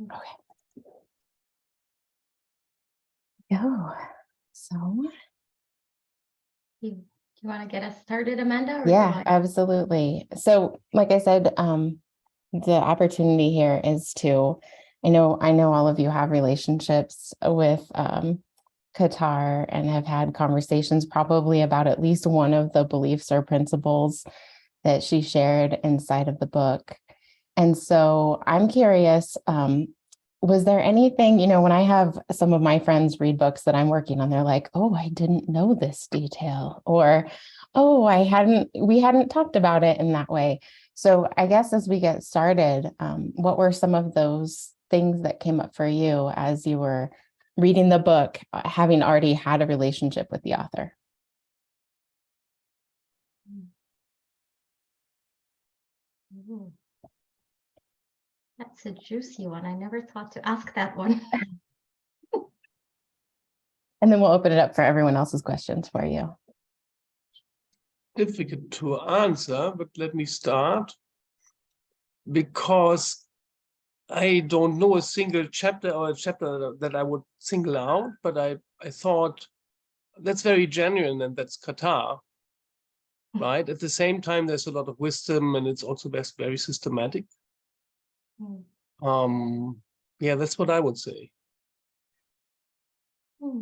Okay. Go. So, You want to get us started, Amanda? Or yeah, absolutely. So, like I said, the opportunity here is to, I know all of you have relationships with Qatar and have had conversations probably about at least one of the beliefs or principles that she shared inside of the book. And so I'm curious, was there anything, when I have some of my friends read books that I'm working on, they're like, oh, I didn't know this detail, or, oh, we hadn't talked about it in that way. So I guess as we get started, what were some of those things that came up for you as you were reading the book, having already had a relationship with the author? Ooh. That's a juicy one. I never thought to ask that one. And then we'll open it up for everyone else's questions for you. Difficult to answer, but let me start. Because I don't know a single chapter or a chapter that I would single out, but I thought that's very genuine, and that's Qatar, right? At the same time, there's a lot of wisdom, and it's also very systematic. Yeah, that's what I would say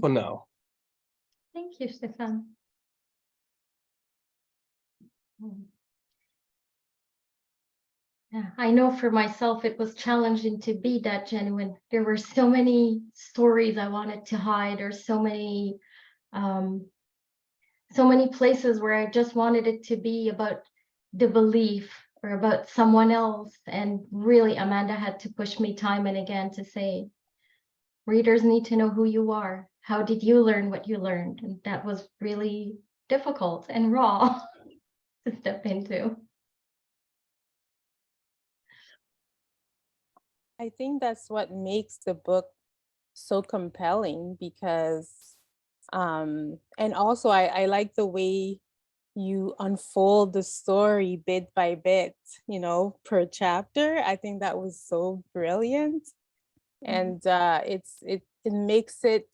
for now. Thank you, Stefan. Yeah, I know for myself, it was challenging to be that genuine. There were so many stories I wanted to hide, or so many places where I just wanted it to be about the belief or about someone else. And really, Amanda had to push me time and again to say, readers need to know who you are. How did you learn what you learned? And that was really difficult and raw to step into. I think that's what makes the book so compelling, because and also I like the way you unfold the story bit by bit, per chapter. I think that was so brilliant. And it makes it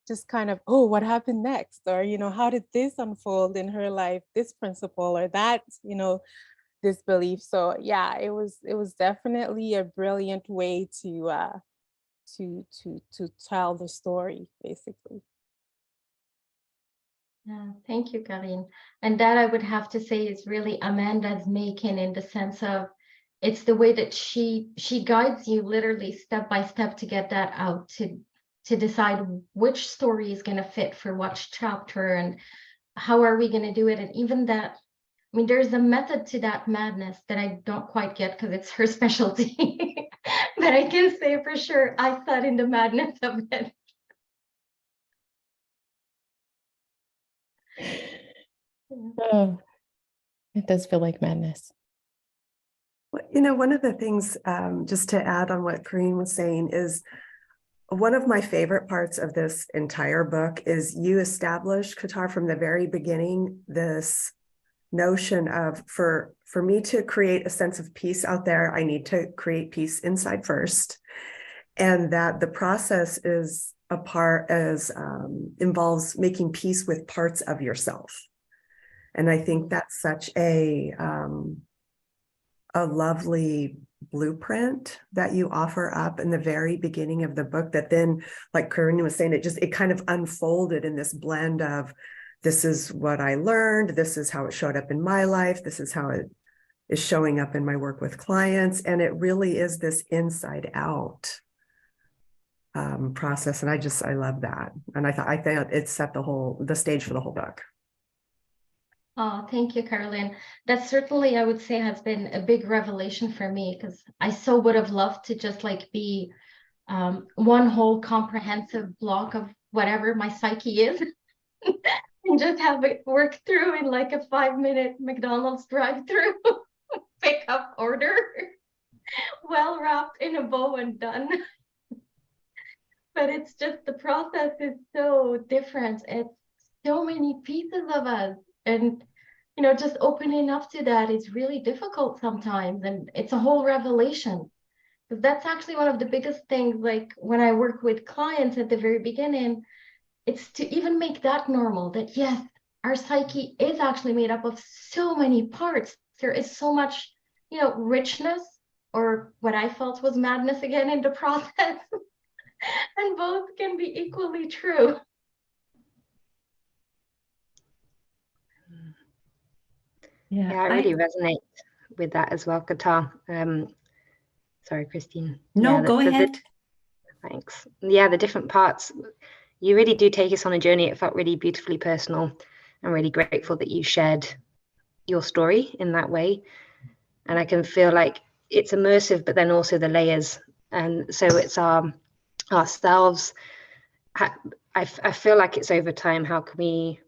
just kind of, oh, what happened next? Or, how did this unfold in her life, this principle or that, this belief. So yeah, it was definitely a brilliant way to tell the story, basically. Yeah, thank you, Karine. And that I would have to say is really Amanda's making, in the sense of it's the way that she guides you literally step by step to get that out, to decide which story is going to fit for which chapter and how are we going to do it. And even that, I mean, there's a method to that madness that I don't quite get because it's her specialty. But I can say for sure I thought in the madness of it. Oh, it does feel like madness. One of the things, just to add on what Karine was saying, is one of my favorite parts of this entire book is you establish, Qatar, from the very beginning, this notion of, for me to create a sense of peace out there, I need to create peace inside first. And that the process involves making peace with parts of yourself. And I think that's such a lovely blueprint that you offer up in the very beginning of the book, that then, like Karine was saying, it kind of unfolded in this blend of, this is what I learned, this is how it showed up in my life, this is how it is showing up in my work with clients. And it really is this inside out process. And I love that. And I thought it set the stage for the whole book. Oh, thank you, Caroline. That certainly, I would say, has been a big revelation for me, because I so would have loved to just be one whole comprehensive block of whatever my psyche is and just have it work through in like a 5-minute McDonald's drive-through pickup order, well wrapped in a bow and done. But it's just, the process is so different. It's so many pieces of us. And, just opening up to that is really difficult sometimes. And it's a whole revelation. Because that's actually one of the biggest things, like when I work with clients at the very beginning, it's to even make that normal, that yes, our psyche is actually made up of so many parts. There is so much, richness, or what I felt was madness again in the process. And both can be equally true. Yeah, I really resonate with that as well, Qatar. Sorry, Christine. No, go ahead. Thanks. Yeah, the different parts, you really do take us on a journey. It felt really beautifully personal. I'm really grateful that you shared your story in that way. And I can feel like it's immersive, but then also the layers. And so it's ourselves. I feel like it's over time. How can we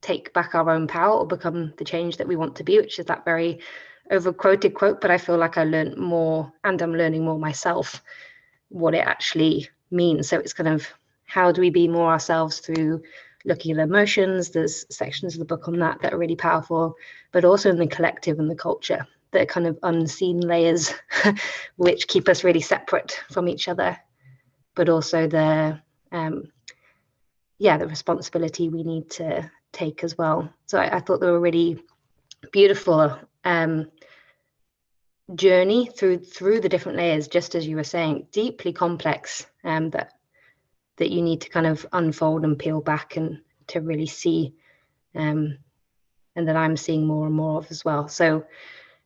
take back our own power or become the change that we want to be, which is that very over-quoted quote, but I feel like I learned more, and I'm learning more myself, what it actually means. So it's kind of, how do we be more ourselves through looking at emotions? There's sections of the book on that are really powerful, but also in the collective and the culture, the kind of unseen layers which keep us really separate from each other, but also the responsibility we need to take as well. So I thought they were really beautiful journey through the different layers, just as you were saying, deeply complex, that you need to kind of unfold and peel back and to really see, and that I'm seeing more and more of as well. So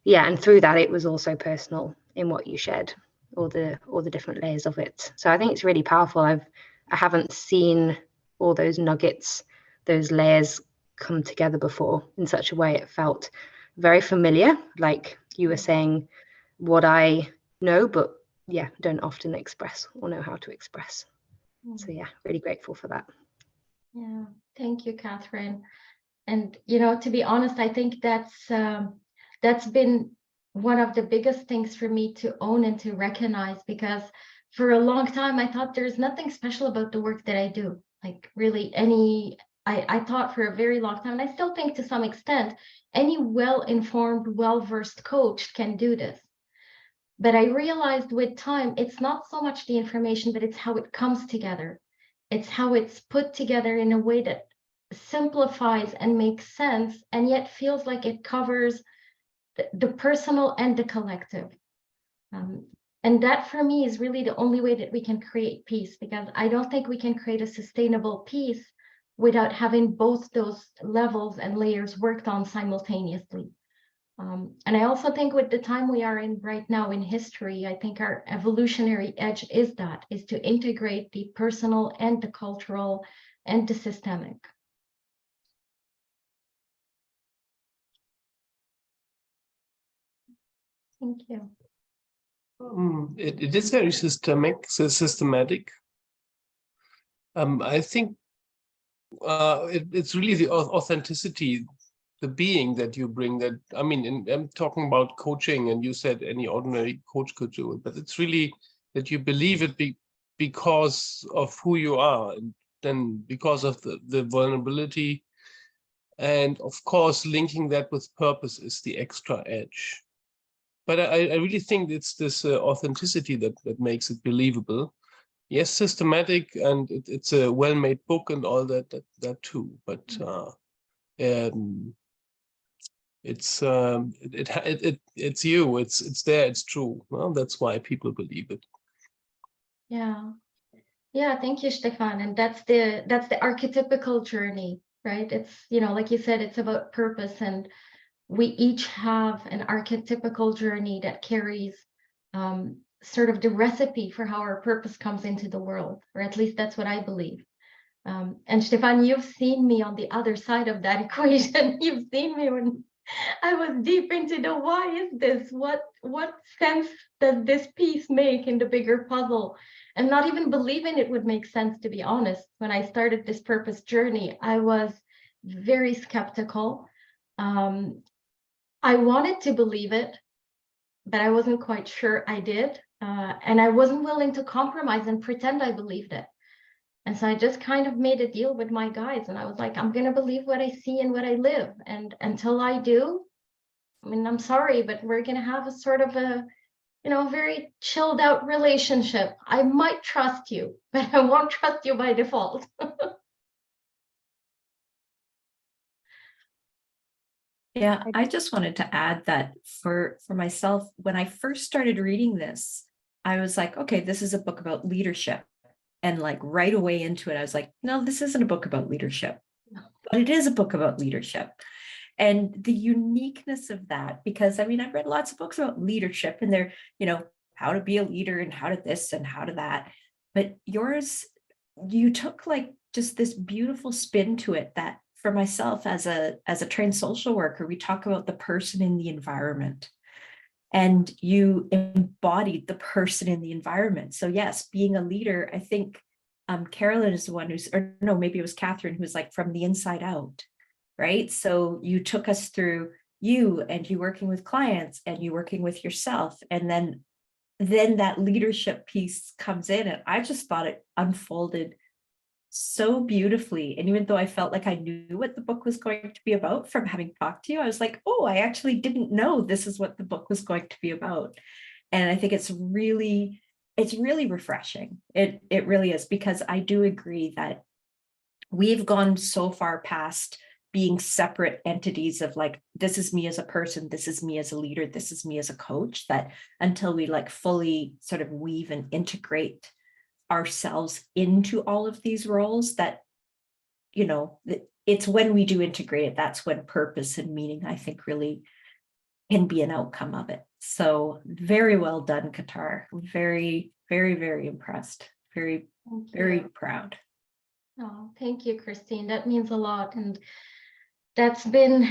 yeah, and through that it was also personal in what you shared, all the different layers of it. So I think it's really powerful. I haven't seen all those nuggets, those layers come together before in such a way. It felt very familiar, like you were saying, what I know, but yeah, don't often express or know how to express. So yeah, really grateful for that. Yeah, thank you, Catherine. And to be honest, I think that's been one of the biggest things for me to own and to recognize, because for a long time I thought there's nothing special about the work that I do. Like really I thought for a very long time, and I still think to some extent, any well-informed, well-versed coach can do this. But I realized with time, it's not so much the information, but it's how it comes together. It's how it's put together in a way that simplifies and makes sense, and yet feels like it covers the personal and the collective. And that for me is really the only way that we can create peace, because I don't think we can create a sustainable peace without having both those levels and layers worked on simultaneously. And I also think with the time we are in right now in history, I think our evolutionary edge is to integrate the personal and the cultural and the systemic. Thank you. It is very systematic. I think it's really the authenticity, the being that you bring. That, I mean, I'm talking about coaching, and you said any ordinary coach could do it, but it's really that you believe it because of who you are, and then because of the vulnerability, and of course linking that with purpose is the extra edge. But I really think it's this authenticity that makes it believable. Yes, systematic, and it's a well-made book and all that too. But it's you. It's there. It's true. Well, that's why people believe it. Yeah. Thank you, Stefan. And that's the archetypical journey, right? It's like you said, it's about purpose, and we each have an archetypical journey that carries sort of the recipe for how our purpose comes into the world, or at least that's what I believe. And Stefan, you've seen me on the other side of that equation. You've seen me when I was deep into the why is this? What sense does this piece make in the bigger puzzle? And not even believing it would make sense, to be honest. When I started this purpose journey, I was very skeptical. I wanted to believe it, but I wasn't quite sure I did. And I wasn't willing to compromise and pretend I believed it. And so I just kind of made a deal with my guides, and I was like, I'm going to believe what I see and what I live. And until I do, I mean, I'm sorry, but we're going to have a sort of a a very chilled out relationship, I might trust you, but I won't trust you by default. Yeah, I just wanted to add that for myself, when I first started reading this, I was like, okay, this is a book about leadership. And like right away into it, I was like, no, this isn't a book about leadership, but it is a book about leadership. And the uniqueness of that, because I mean, I've read lots of books about leadership and they're, how to be a leader and how to this and how to that. But yours, you took like just this beautiful spin to it that for myself as a trained social worker, we talk about the person in the environment. And you embodied the person in the environment. So yes, being a leader, I think Carolyn is the one who's, or no, maybe it was Catherine who's like from the inside out, right? So you took us through you and you working with clients and you working with yourself. And then that leadership piece comes in and I just thought it unfolded so beautifully. And even though I felt like I knew what the book was going to be about from having talked to you, I was like, oh, I actually didn't know this is what the book was going to be about. And I think it's really refreshing. It really is, because I do agree that we've gone so far past being separate entities of like, this is me as a person, this is me as a leader, this is me as a coach, that until we like fully sort of weave and integrate ourselves into all of these roles, that it's when we do integrate it, that's when purpose and meaning, I think, really can be an outcome of it. So very well done, Qatar. Very, very, very impressed. Very, very proud. Oh, thank you, Christine. That means a lot. And that's been,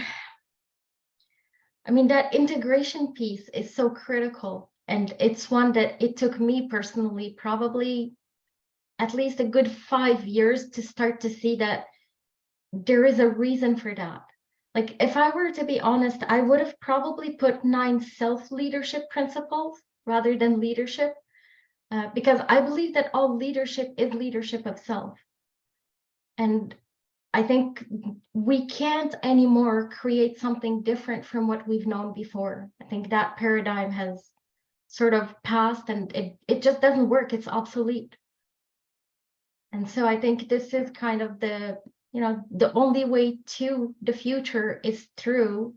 I mean, that integration piece is so critical. And it's one that it took me personally probably at least a good 5 years to start to see that there is a reason for that. Like, if I were to be honest, I would have probably put 9 self-leadership principles rather than leadership, because I believe that all leadership is leadership of self. And I think we can't anymore create something different from what we've known before. I think that paradigm has sort of passed and it just doesn't work. It's obsolete. And so I think this is kind of the only way to the future is through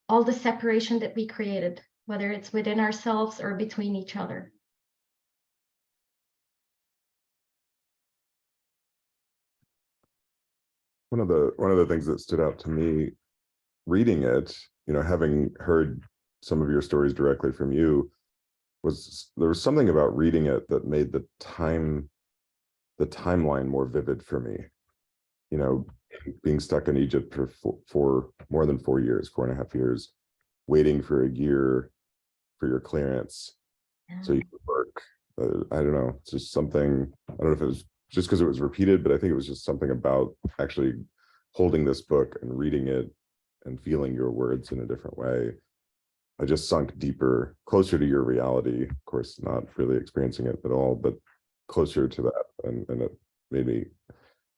all the separation that we created, whether it's within ourselves or between each other. One of the things that stood out to me reading it, having heard some of your stories directly from you, was there was something about reading it that made the timeline more vivid for me. Being stuck in Egypt for more than 4 years, 4.5 years, waiting for a year for your clearance so you could work. I don't know. It's just something, I don't know if it was just because it was repeated, but I think it was just something about actually holding this book and reading it and feeling your words in a different way. I just sunk deeper, closer to your reality. Of course, not really experiencing it at all, but closer to that. And it made me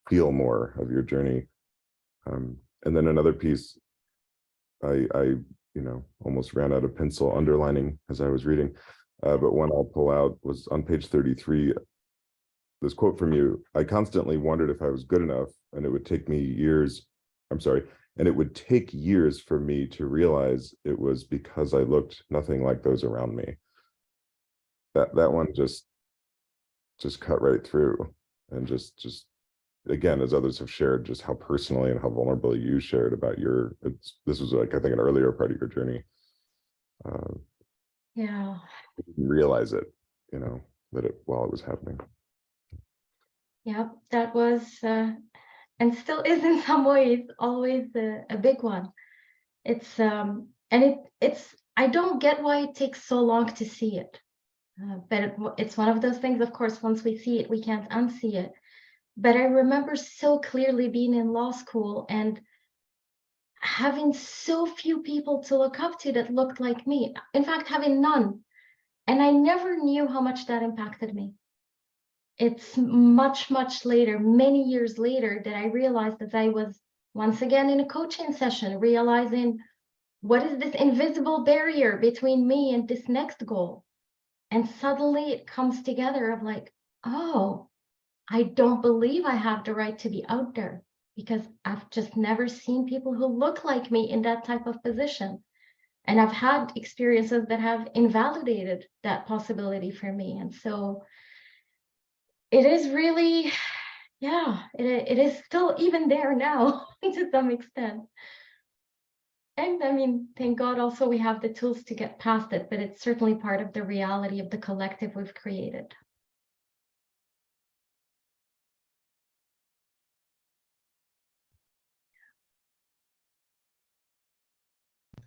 feel more of your journey. And then another piece, I almost ran out of pencil underlining as I was reading, but one I'll pull out was on page 33, this quote from you: "I constantly wondered if I was good enough, and it would take years for me to realize it was because I looked nothing like those around me." That one just cut right through, and just again, as others have shared, just how personally and how vulnerably you shared about this was like, I think, an earlier part of your journey. Yeah. Realize it, while it was happening. Yeah, that was and still is in some ways always a big one. It's it's I don't get why it takes so long to see it, but it's one of those things. Of course, once we see it, we can't unsee it. But I remember so clearly being in law school and having so few people to look up to that looked like me. In fact, having none, and I never knew how much that impacted me. It's much, much later, many years later, that I realized that I was once again in a coaching session, realizing what is this invisible barrier between me and this next goal? And suddenly it comes together of like, oh, I don't believe I have the right to be out there, because I've just never seen people who look like me in that type of position. And I've had experiences that have invalidated that possibility for me. And so it is really, yeah, it is still even there now to some extent. And I mean, thank God also we have the tools to get past it, but it's certainly part of the reality of the collective we've created.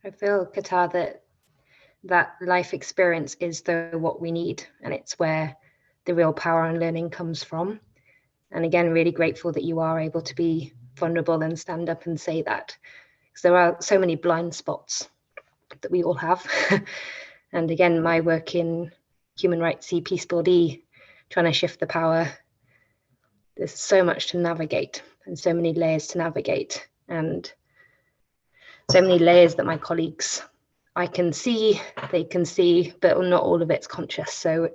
I feel, Qatar, that life experience is what we need, and it's where the real power and learning comes from. And again, really grateful that you are able to be vulnerable and stand up and say that, because there are so many blind spots that we all have. And again, my work in human rights, peace building, trying to shift the power, there's so much to navigate and so many layers to navigate, and so many layers that my colleagues, I can see, they can see, but not all of it's conscious. So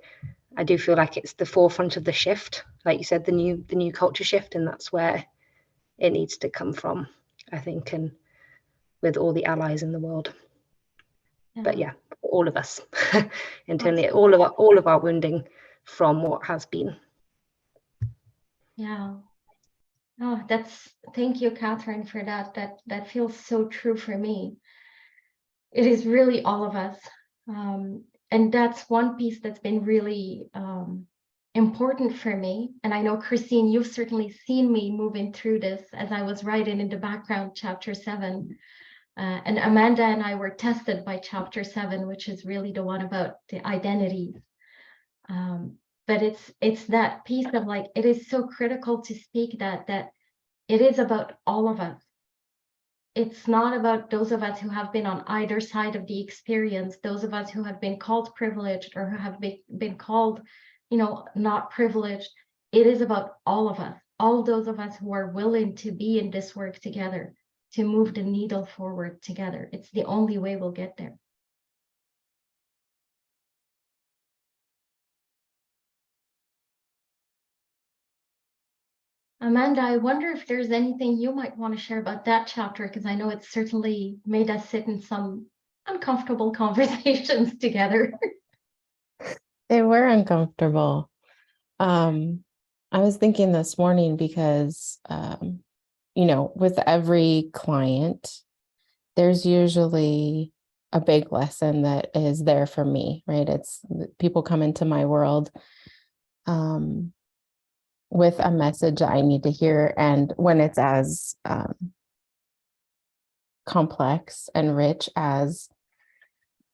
I do feel like it's the forefront of the shift, like you said, the new culture shift, and that's where it needs to come from, I think, and with all the allies in the world. Yeah. But yeah, all of us internally, all of our wounding from what has been. Yeah. Oh, thank you, Catherine, for that. That feels so true for me. It is really all of us. And that's one piece that's been really important for me. And I know, Christine, you've certainly seen me moving through this as I was writing in the background, chapter 7. And Amanda and I were tested by chapter 7, which is really the one about the identities. But it's that piece of like, it is so critical to speak that it is about all of us. It's not about those of us who have been on either side of the experience, those of us who have been called privileged or who have been called, not privileged. It is about all of us, all those of us who are willing to be in this work together, to move the needle forward together. It's the only way we'll get there. Amanda, I wonder if there's anything you might want to share about that chapter, because I know it's certainly made us sit in some uncomfortable conversations together. They were uncomfortable. I was thinking this morning because, with every client, there's usually a big lesson that is there for me, right? It's people come into my world with a message I need to hear. And when it's as complex and rich as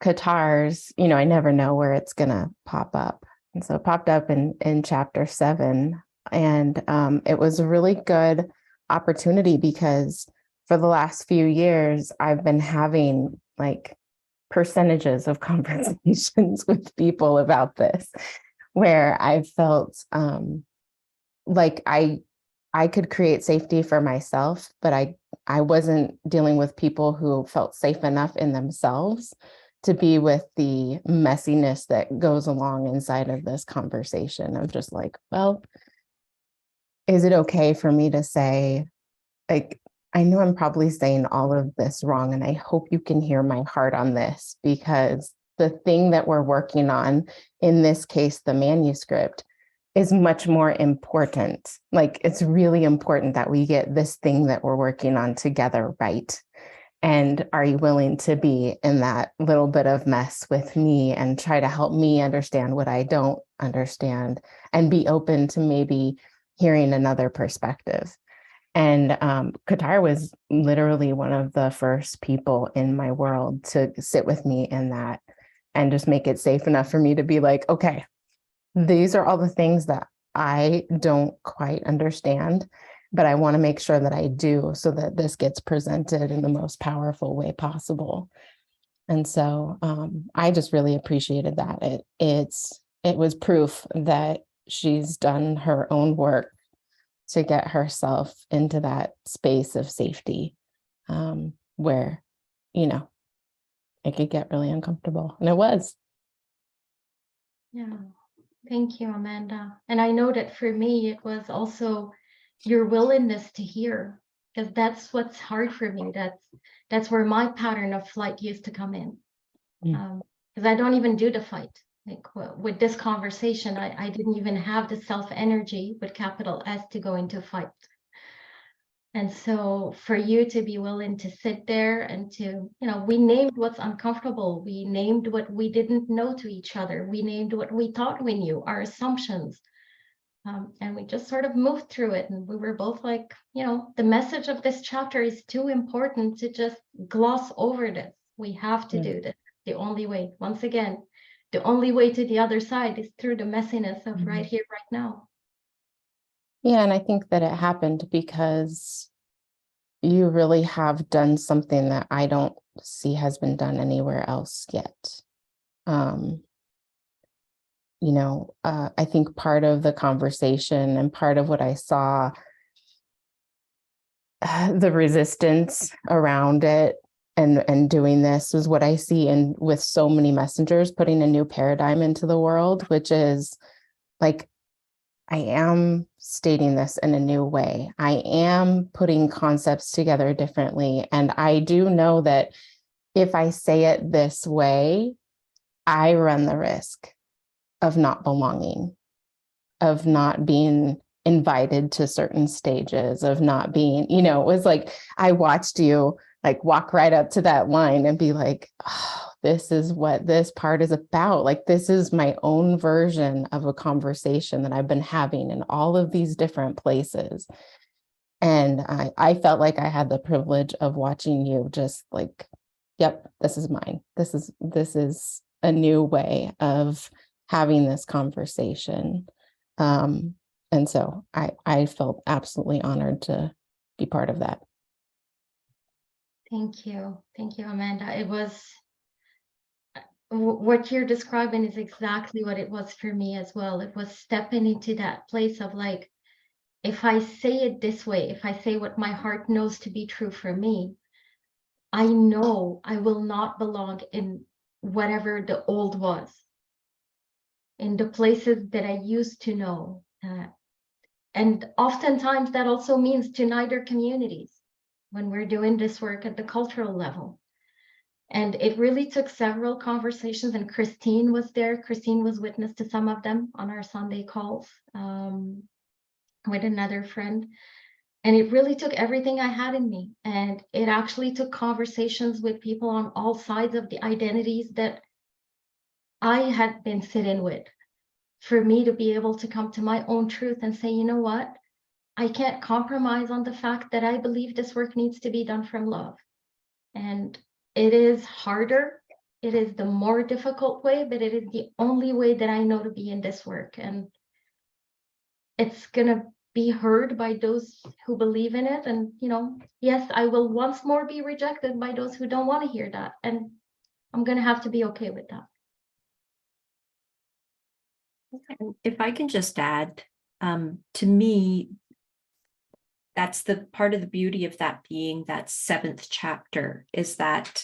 Qatar's, I never know where it's going to pop up. And so it popped up in chapter 7. And it was a really good opportunity because for the last few years, I've been having like percentages of conversations with people about this, where I felt like I could create safety for myself, but I wasn't dealing with people who felt safe enough in themselves to be with the messiness that goes along inside of this conversation of just like, well, is it okay for me to say, like, I know I'm probably saying all of this wrong, and I hope you can hear my heart on this, because the thing that we're working on, in this case, the manuscript, is much more important. Like, it's really important that we get this thing that we're working on together right. And are you willing to be in that little bit of mess with me and try to help me understand what I don't understand and be open to maybe hearing another perspective? And Qatar was literally one of the first people in my world to sit with me in that and just make it safe enough for me to be like, okay, these are all the things that I don't quite understand, but I want to make sure that I do so that this gets presented in the most powerful way possible. And so I just really appreciated that. It was proof that she's done her own work to get herself into that space of safety where, it could get really uncomfortable. And it was. Yeah. Thank you, Amanda. And I know that for me, it was also your willingness to hear, because that's what's hard for me. That's where my pattern of flight used to come in. Because I don't even do the fight. Like with this conversation, I didn't even have the self-energy with capital S to go into fight. And so for you to be willing to sit there and to, we named what's uncomfortable. We named what we didn't know to each other. We named what we thought we knew, our assumptions. And we just sort of moved through it. And we were both like, the message of this chapter is too important to just gloss over this. We have to do this. The only way, once again, the only way to the other side is through the messiness of right here, right now. Yeah, and I think that it happened because you really have done something that I don't see has been done anywhere else yet. I think part of the conversation and part of what I saw, the resistance around it and doing this was what I see in with so many messengers putting a new paradigm into the world, which is like, I am stating this in a new way. I am putting concepts together differently. And I do know that if I say it this way, I run the risk of not belonging, of not being invited to certain stages, of not being, it was like, I watched you like walk right up to that line and be like, oh, this is what this part is about. Like, this is my own version of a conversation that I've been having in all of these different places. And I felt like I had the privilege of watching you just like, yep, this is mine. This is a new way of having this conversation. And so I felt absolutely honored to be part of that. Thank you. Thank you, Amanda. It was what you're describing is exactly what it was for me as well. It was stepping into that place of like, if I say it this way, if I say what my heart knows to be true for me, I know I will not belong in whatever the old was, in the places that I used to know. And oftentimes that also means to neither communities when we're doing this work at the cultural level. And it really took several conversations, and Christine was there. Christine was witness to some of them on our Sunday calls with another friend. And it really took everything I had in me. And it actually took conversations with people on all sides of the identities that I had been sitting with for me to be able to come to my own truth and say, you know what? I can't compromise on the fact that I believe this work needs to be done from love. And it is harder. It is the more difficult way, but it is the only way that I know to be in this work. And it's going to be heard by those who believe in it. And, yes, I will once more be rejected by those who don't want to hear that. And I'm going to have to be okay with that. And if I can just add, to me, that's the part of the beauty of that being that 7th chapter, is that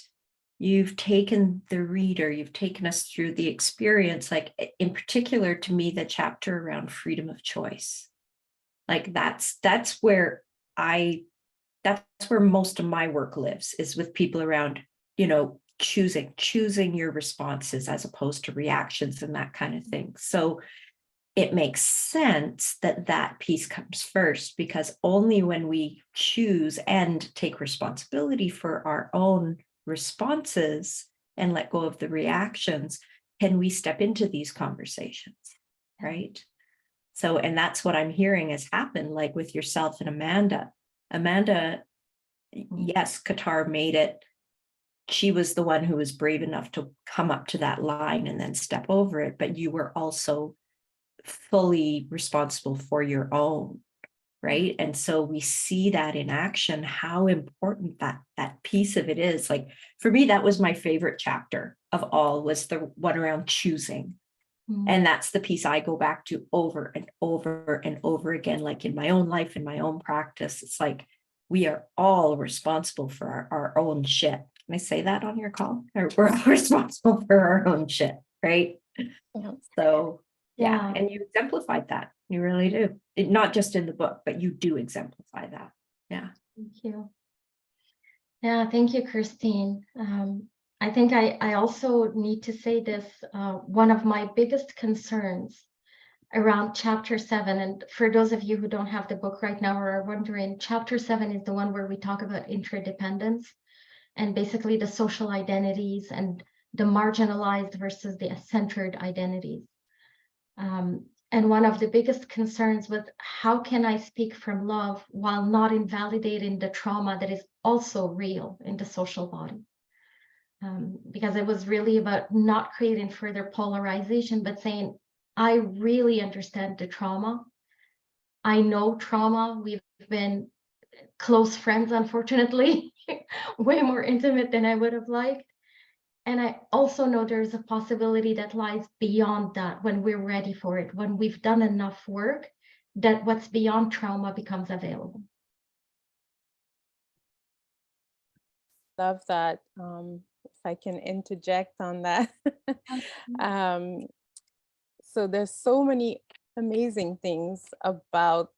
you've taken the reader, you've taken us through the experience, like in particular to me, the chapter around freedom of choice. Like that's where most of my work lives, is with people around, choosing your responses as opposed to reactions and that kind of thing. So it makes sense that piece comes first, because only when we choose and take responsibility for our own responses and let go of the reactions can we step into these conversations, right? So, and that's what I'm hearing has happened, like with yourself and Amanda. Yes, Qatar made it. She was the one who was brave enough to come up to that line and then step over it, but you were also fully responsible for your own, right? And so we see that in action, how important that piece of it is. Like for me, that was my favorite chapter of all, was the one around choosing. And that's the piece I go back to over and over and over again, like in my own life, in my own practice. It's like we are all responsible for our own shit. Can I say that on your call? We're all responsible for our own shit, right? Yeah. So yeah, Yeah. and you exemplified that. You really do. Not just in the book, but you do exemplify that. Yeah. Thank you. Yeah, thank you, Christine. I think I also need to say this. One of my biggest concerns around chapter 7, and for those of you who don't have the book right now or are wondering, chapter 7 is the one where we talk about interdependence and basically the social identities and the marginalized versus the centered identities. And one of the biggest concerns was, how can I speak from love while not invalidating the trauma that is also real in the social body? Because it was really about not creating further polarization, but saying, I really understand the trauma. I know trauma. We've been close friends, unfortunately, way more intimate than I would have liked. And I also know there's a possibility that lies beyond that when we're ready for it, when we've done enough work, that what's beyond trauma becomes available. Love that. If I can interject on that. um, so there's so many amazing things about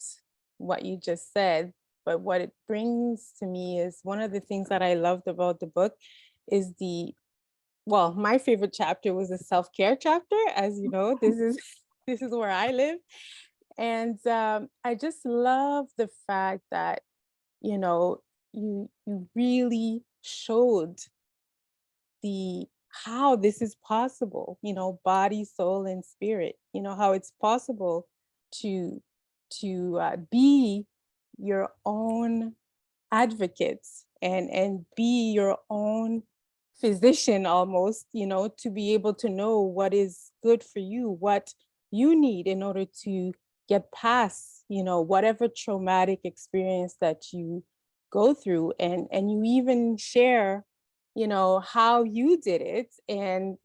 what you just said, but what it brings to me is one of the things that I loved about the book is well, my favorite chapter was the self-care chapter. As you know, this is where I live. And I just love the fact that, you really showed how this is possible, body, soul, and spirit, how it's possible to be your own advocates and be your own physician almost, to be able to know what is good for you, what you need in order to get past, whatever traumatic experience that you go through. And you even share, how you did it, and,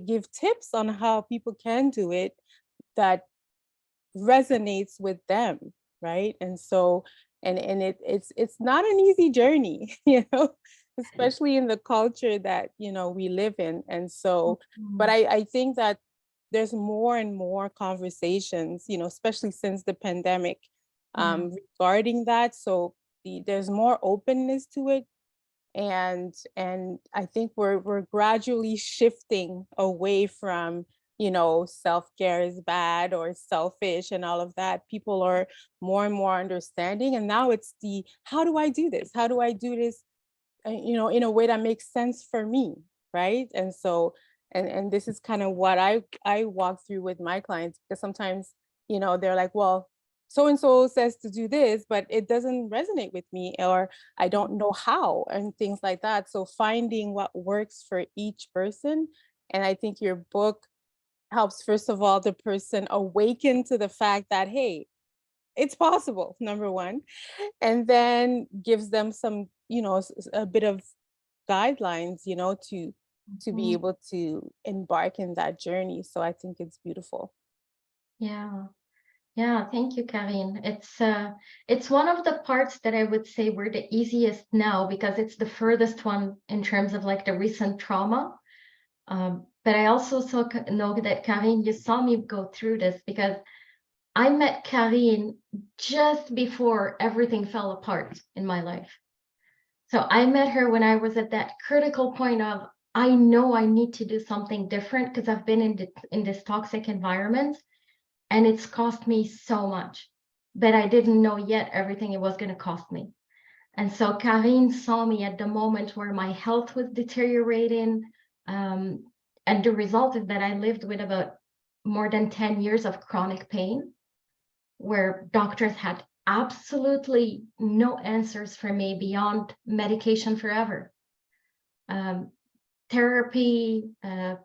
give tips on how people can do it that resonates with them, right? And so it's not an easy journey, especially in the culture that we live in. And so but I think that there's more and more conversations, especially since the pandemic, regarding that. So there's more openness to it, and I think we're gradually shifting away from, self-care is bad or selfish and all of that. People are more and more understanding, and now it's how do I do this? How do I do this, in a way that makes sense for me, right? And so, and this is kind of what I walk through with my clients, because sometimes, they're like, well, so and so says to do this, but it doesn't resonate with me, or I don't know how, and things like that. So finding what works for each person. And I think your book helps, first of all, the person awaken to the fact that, hey, it's possible, number one, and then gives them some, a bit of guidelines, to be able to embark in that journey. So I think it's beautiful. Yeah, thank you, Karine. It's one of the parts that I would say were the easiest now, because it's the furthest one in terms of like the recent trauma. But I also know that, Karine, you saw me go through this, because I met Karine just before everything fell apart in my life. So I met her when I was at that critical point of, I know I need to do something different, because I've been in this toxic environment, and it's cost me so much, but I didn't know yet everything it was going to cost me. And so Karine saw me at the moment where my health was deteriorating. And the result is that I lived with about more than 10 years of chronic pain, where doctors had absolutely no answers for me beyond medication forever. Therapy,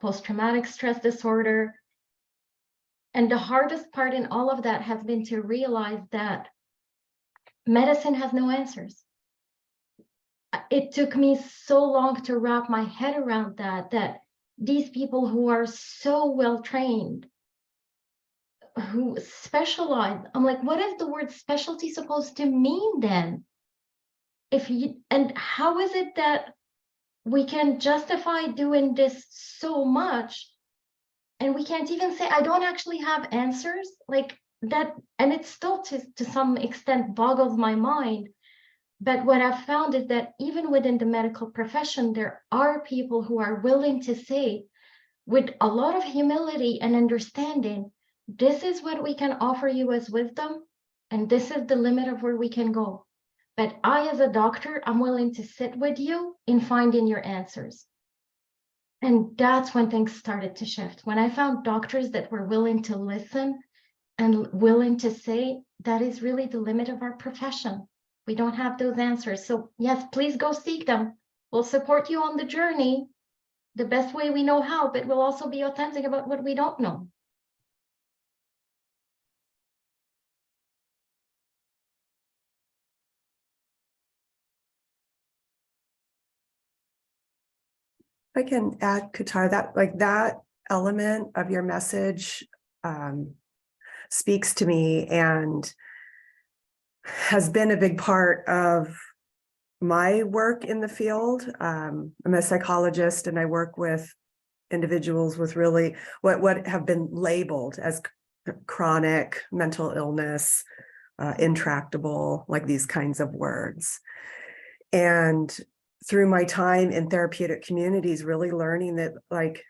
post-traumatic stress disorder. And the hardest part in all of that has been to realize that medicine has no answers. It took me so long to wrap my head around that these people who are so well trained, who specialize, I'm like, what is the word specialty supposed to mean then? And how is it that we can justify doing this so much And we can't even say, I don't actually have answers like that. And it still to some extent boggles my mind. But what I've found is that even within the medical profession, there are people who are willing to say, with a lot of humility and understanding, this is what we can offer you as wisdom, and this is the limit of where we can go. But I, as a doctor, I'm willing to sit with you in finding your answers. And that's when things started to shift. When I found doctors that were willing to listen and willing to say, that is really the limit of our profession. We don't have those answers. So yes, please go seek them. We'll support you on the journey the best way we know how, but we'll also be authentic about what we don't know. I can add, Qatar, that element of your message speaks to me and has been a big part of my work in the field. I'm a psychologist and I work with individuals with really what have been labeled as chronic mental illness, intractable, like these kinds of words. And through my time in therapeutic communities, really learning that like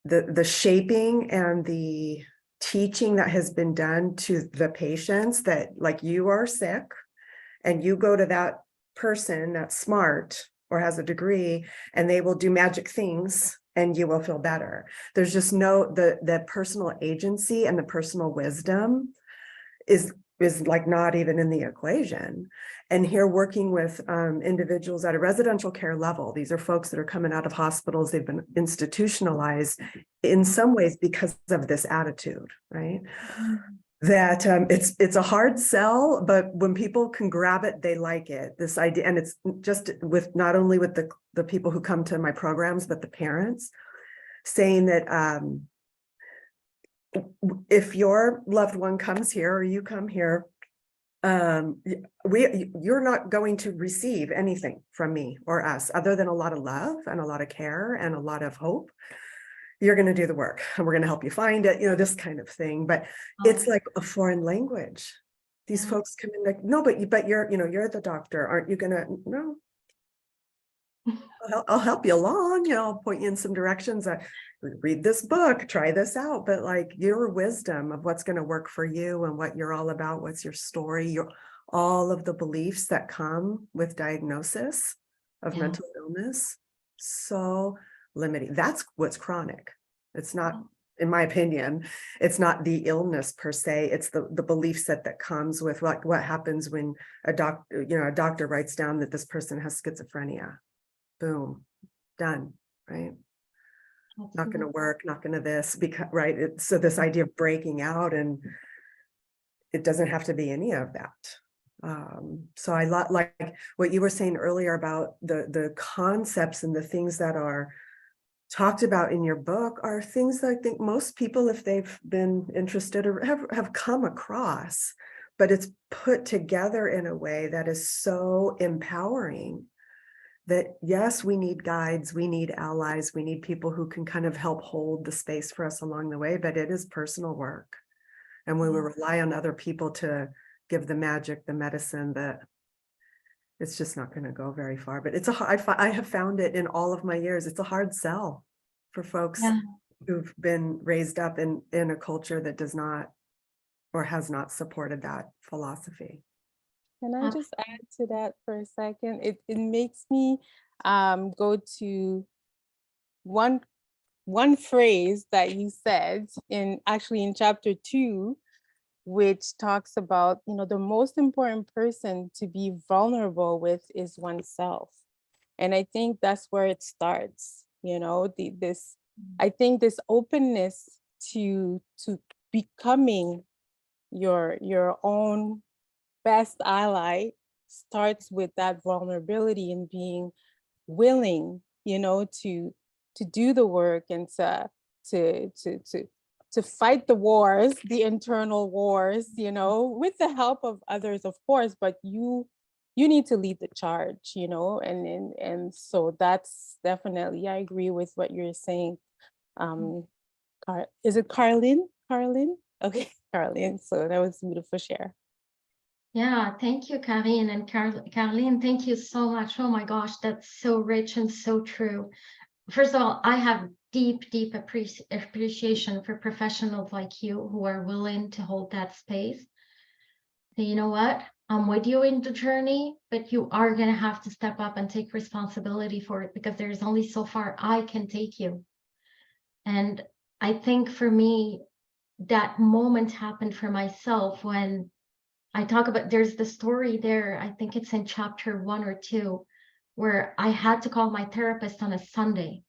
the shaping and the teaching that has been done to the patients, that like you are sick and you go to that person that's smart or has a degree and they will do magic things and you will feel better. There's just the personal agency and the personal wisdom is like not even in the equation. And here working with individuals at a residential care level, these are folks that are coming out of hospitals, they've been institutionalized in some ways because of this attitude, right? That it's a hard sell, but when people can grab it, they like it. This idea, and it's just with not only with the people who come to my programs, but the parents saying that if your loved one comes here or you come here, you're not going to receive anything from me or us other than a lot of love and a lot of care and a lot of hope. You're going to do the work and we're going to help you find it, this kind of thing. But it's like a foreign language. These folks come in like, no, but you're the doctor. Aren't you going to? No, I'll help you along. I'll point you in some directions. Read this book, try this out. But like your wisdom of what's going to work for you and what you're all about, what's your story, all of the beliefs that come with diagnosis of mental illness. So limiting. That's what's chronic. It's not, in my opinion, it's not the illness per se. It's the belief set that comes with what happens when a doctor writes down that this person has schizophrenia. Boom, done, right? Absolutely. Not going to work, not going to this, because right. So this idea of breaking out, and it doesn't have to be any of that. So I like what you were saying earlier about the concepts and the things that are talked about in your book are things that I think most people, if they've been interested or have come across, but it's put together in a way that is so empowering that yes, we need guides, we need allies, we need people who can kind of help hold the space for us along the way, but it is personal work. And when we rely on other people to give the magic, the medicine, that it's just not going to go very far. But I have found it in all of my years. It's a hard sell for folks who've been raised up in a culture that does not or has not supported that philosophy. Can I just add to that for a second? It makes me go to one phrase that you said in chapter 2, which talks about, the most important person to be vulnerable with is oneself. And I think that's where it starts, I think this openness to becoming your own best ally starts with that vulnerability and being willing, to do the work and to fight the wars, the internal wars, with the help of others, of course, but you need to lead the charge, and so that's definitely, I agree with what you're saying, Is it Carlin? Carlin? Okay, Carlin. So that was a beautiful share. Yeah, thank you, Karine, and Caroline, thank you so much. Oh my gosh, that's so rich and so true. First of all, I have deep, deep appreciation for professionals like you who are willing to hold that space. So you know what? I'm with you in the journey, but you are going to have to step up and take responsibility for it, because there's only so far I can take you. And I think for me, that moment happened for myself when I talk about, there's the story there, I think it's in chapter 1 or 2, where I had to call my therapist on a Sunday.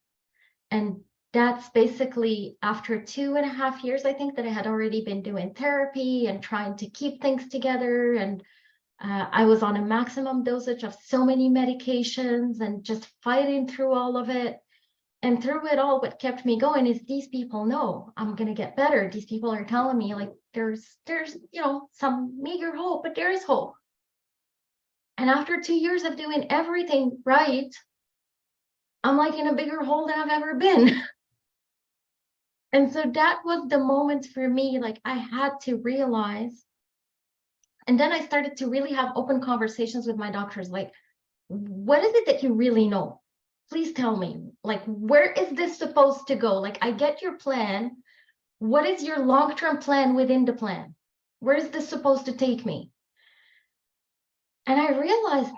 And that's basically after 2.5 years, I think, that I had already been doing therapy and trying to keep things together. And I was on a maximum dosage of so many medications and just fighting through all of it. And through it all, what kept me going is these people know I'm going to get better. These people are telling me, like, there's, some meager hope, but there is hope. And after 2 years of doing everything right, I'm like in a bigger hole than I've ever been. And so that was the moment for me, like I had to realize. And then I started to really have open conversations with my doctors, like, what is it that you really know? Please tell me, like, where is this supposed to go? Like, I get your plan. What is your long-term plan within the plan? Where is this supposed to take me? And I realized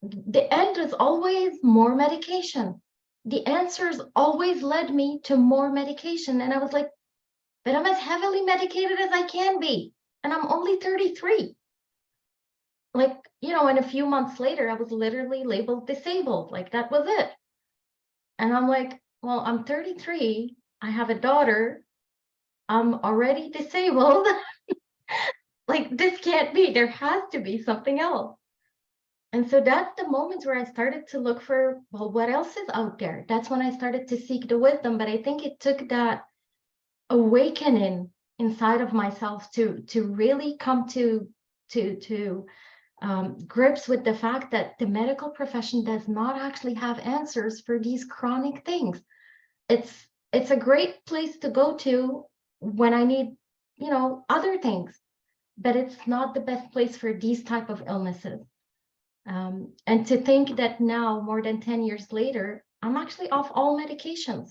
the end is always more medication. The answers always led me to more medication. And I was like, but I'm as heavily medicated as I can be. And I'm only 33. Like, and a few months later, I was literally labeled disabled. Like, that was it. And I'm like, well, I'm 33. I have a daughter. I'm already disabled. Like, this can't be. There has to be something else. And so that's the moments where I started to look for, well, what else is out there? That's when I started to seek the wisdom. But I think it took that awakening inside of myself to really come to grips with the fact that the medical profession does not actually have answers for these chronic things. It's a great place to go to when I need, other things, but it's not the best place for these type of illnesses. And to think that now, more than 10 years later, I'm actually off all medications.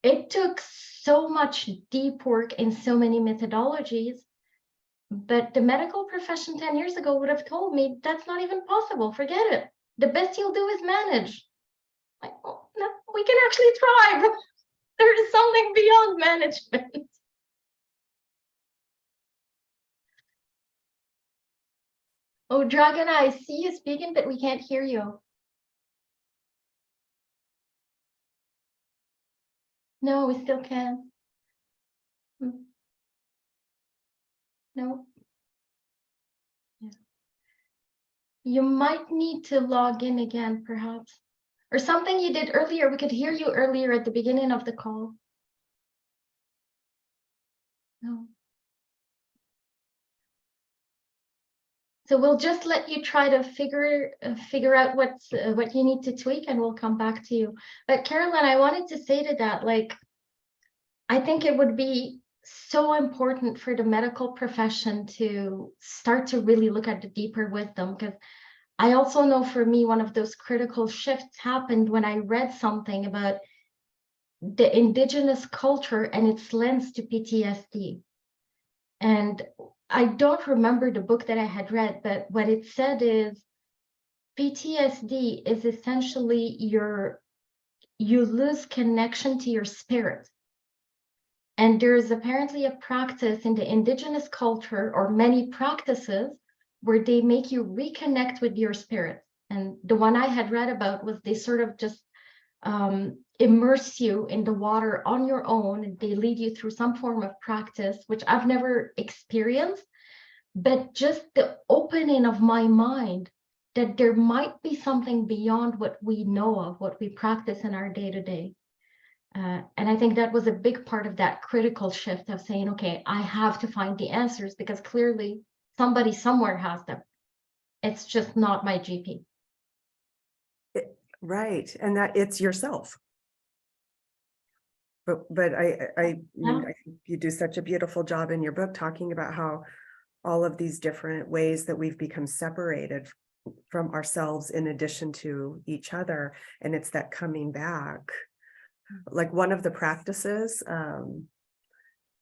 It took so much deep work in so many methodologies, but the medical profession 10 years ago would have told me that's not even possible. Forget it. The best you'll do is manage. Like, oh, no, we can actually thrive. There is something beyond management. Oh, Dragon, I see you speaking, but we can't hear you. No, we still can't. No. Yeah. You might need to log in again, perhaps. Or something you did earlier. We could hear you earlier at the beginning of the call. No. So we'll just let you try to figure out what you need to tweak, and we'll come back to you. But Carolyn, I wanted to say to that, like, I think it would be so important for the medical profession to start to really look at the deeper wisdom, because I also know for me, one of those critical shifts happened when I read something about the indigenous culture and its lens to PTSD. And I don't remember the book that I had read, but what it said is PTSD is essentially you lose connection to your spirit. And there's apparently a practice in the indigenous culture, or many practices, where they make you reconnect with your spirit. And the one I had read about was they sort of just immerse you in the water on your own, and they lead you through some form of practice, which I've never experienced, but just the opening of my mind that there might be something beyond what we know of, what we practice in our day-to-day. And I think that was a big part of that critical shift of saying, okay, I have to find the answers, because clearly somebody somewhere has them. It's just not my GP. Right. And that it's yourself. But I mean, Yeah. I think you do such a beautiful job in your book talking about how all of these different ways that we've become separated from ourselves in addition to each other. And it's that coming back. Like one of the practices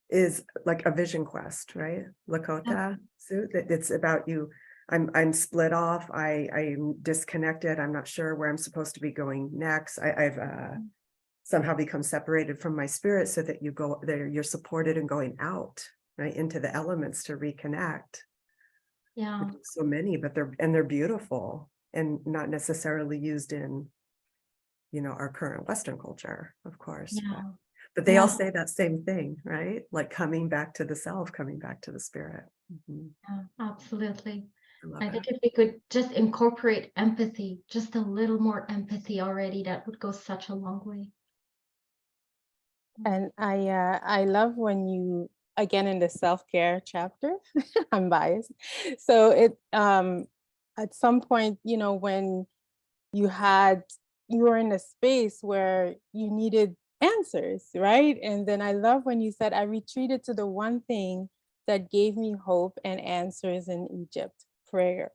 is like a vision quest, right? Lakota suit, that it's about you. I'm split off. I'm disconnected. I'm not sure where I'm supposed to be going next. I've somehow become separated from my spirit, so that you go there, you're supported in going out, right, into the elements to reconnect. Yeah. So many, but they're beautiful and not necessarily used in, you know, our current Western culture, of course. Yeah. But they all Yeah. say that same thing, right? Like coming back to the self, coming back to the spirit. Yeah, absolutely. I love I it. think if we could just incorporate empathy, just a little more empathy already, that would go such a long way. And I love when you, again, in the self-care chapter, I'm biased. So it at some point, you know, when you were in a space where you needed answers, right? And then I love when you said, I retreated to the one thing that gave me hope and answers in Egypt, prayer,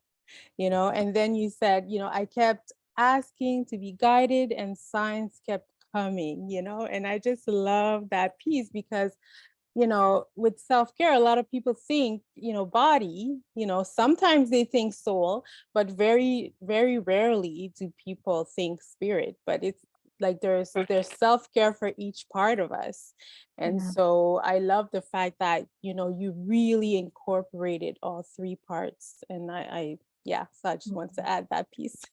you know. And then you said, you know, I kept asking to be guided and signs kept coming, you know. And I just love that piece because, you know, with self-care, a lot of people think, you know, body, you know, sometimes they think soul, but very, very rarely do people think spirit. But it's like there's self-care for each part of us. And Yeah. so I love the fact that, you know, you really incorporated all three parts. And yeah, so I just want to add that piece.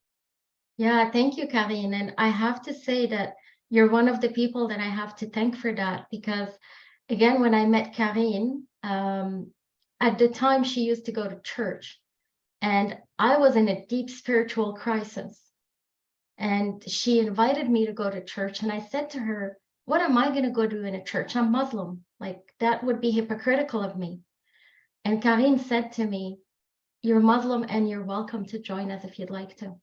Yeah, thank you, Karine. And I have to say that you're one of the people that I have to thank for that, because again, when I met Karine, at the time she used to go to church, and I was in a deep spiritual crisis. And she invited me to go to church, and I said to her, what am I going to go do in a church? I'm Muslim. Like, that would be hypocritical of me. And Karine said to me, you're Muslim and you're welcome to join us if you'd like to.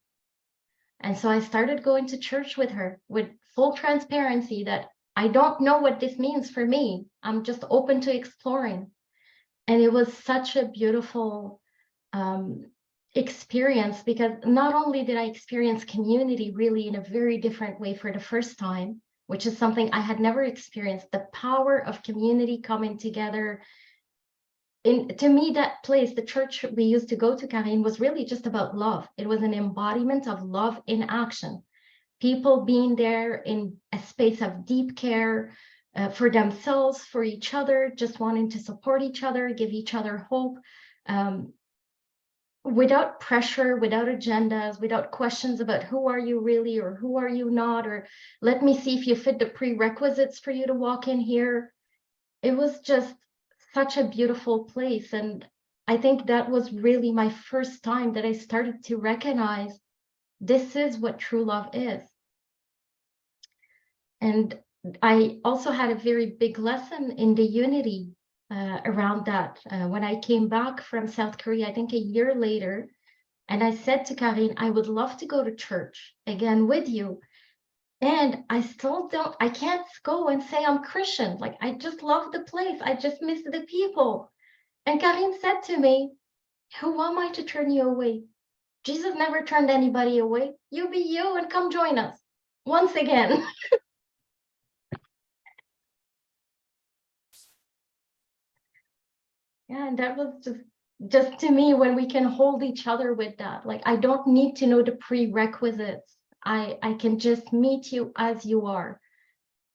And so I started going to church with her with full transparency that I don't know what this means for me. I'm just open to exploring. And it was such a beautiful experience, because not only did I experience community really in a very different way for the first time, which is something I had never experienced, the power of community coming together. To me, that place, the church we used to go to, Karine, was really just about love. It was an embodiment of love in action. People being there in a space of deep care for themselves, for each other, just wanting to support each other, give each other hope, without pressure, without agendas, without questions about who are you really or who are you not, or let me see if you fit the prerequisites for you to walk in here. It was just such a beautiful place. And I think that was really my first time that I started to recognize this is what true love is. And I also had a very big lesson in the unity around that. When I came back from South Korea, I think a year later, and I said to Karine, I would love to go to church again with you. And I still I can't go and say I'm Christian. Like, I just love the place. I just miss the people. And Karine said to me, who am I to turn you away? Jesus never turned anybody away. You be you and come join us once again. Yeah, and that was just to me, when we can hold each other with that. Like, I don't need to know the prerequisites. I can just meet you as you are,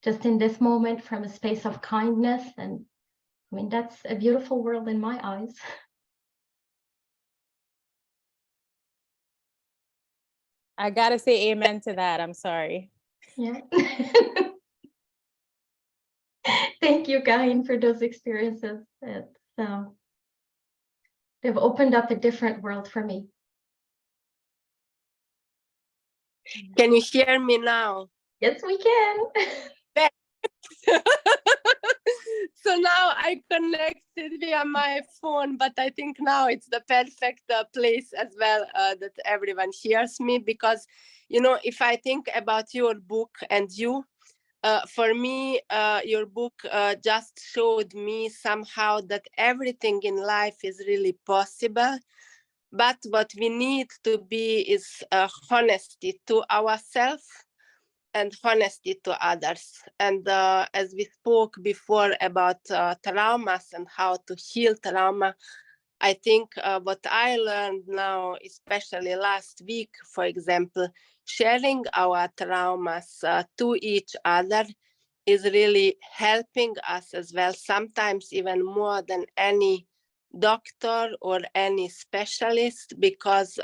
just in this moment, from a space of kindness. And I mean, that's a beautiful world in my eyes. I gotta say amen to that. I'm sorry. Yeah. Thank you, Karine, for those experiences. They've opened up a different world for me. Can you hear me now? Yes, we can. So now I connected via my phone, but I think now it's the perfect place as well that everyone hears me, because, you know, if I think about your book and you, for me, your book just showed me somehow that everything in life is really possible. But what we need to be is honesty to ourselves and honesty to others. And as we spoke before about traumas and how to heal trauma, I think what I learned now, especially last week, for example, sharing our traumas to each other is really helping us as well, sometimes even more than any doctor or any specialist, because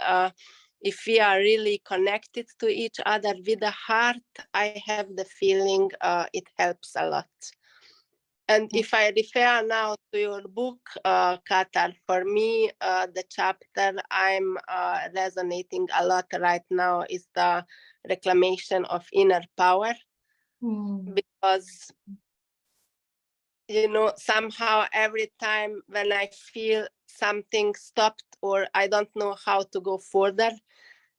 if we are really connected to each other with the heart, I have the feeling it helps a lot. And if I refer now to your book, Katar, for me, the chapter I'm resonating a lot right now is the reclamation of inner power. Because, you know, somehow every time when I feel something stopped or I don't know how to go further,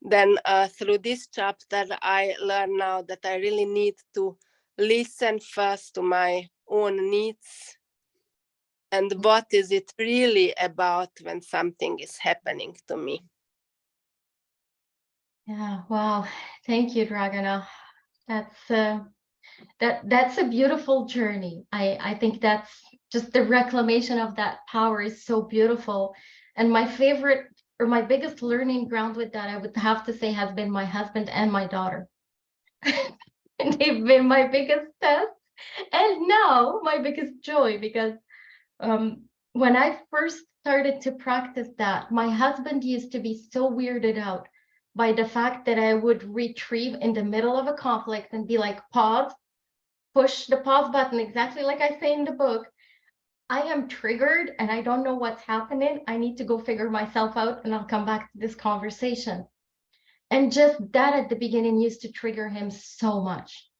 then through this chapter, I learn now that I really need to listen first to my own needs. And what is it really about when something is happening to me? Yeah, wow. Thank you, Dragana. That's a beautiful journey. I think that's just the reclamation of that power is so beautiful. And my favorite or my biggest learning ground with that, I would have to say, has been my husband and my daughter. And they've been my biggest test and now my biggest joy, because when I first started to practice that, my husband used to be so weirded out by the fact that I would retrieve in the middle of a conflict and be like, pause, push the pause button, exactly like I say in the book. I am triggered and I don't know what's happening. I need to go figure myself out and I'll come back to this conversation. And just that at the beginning used to trigger him so much.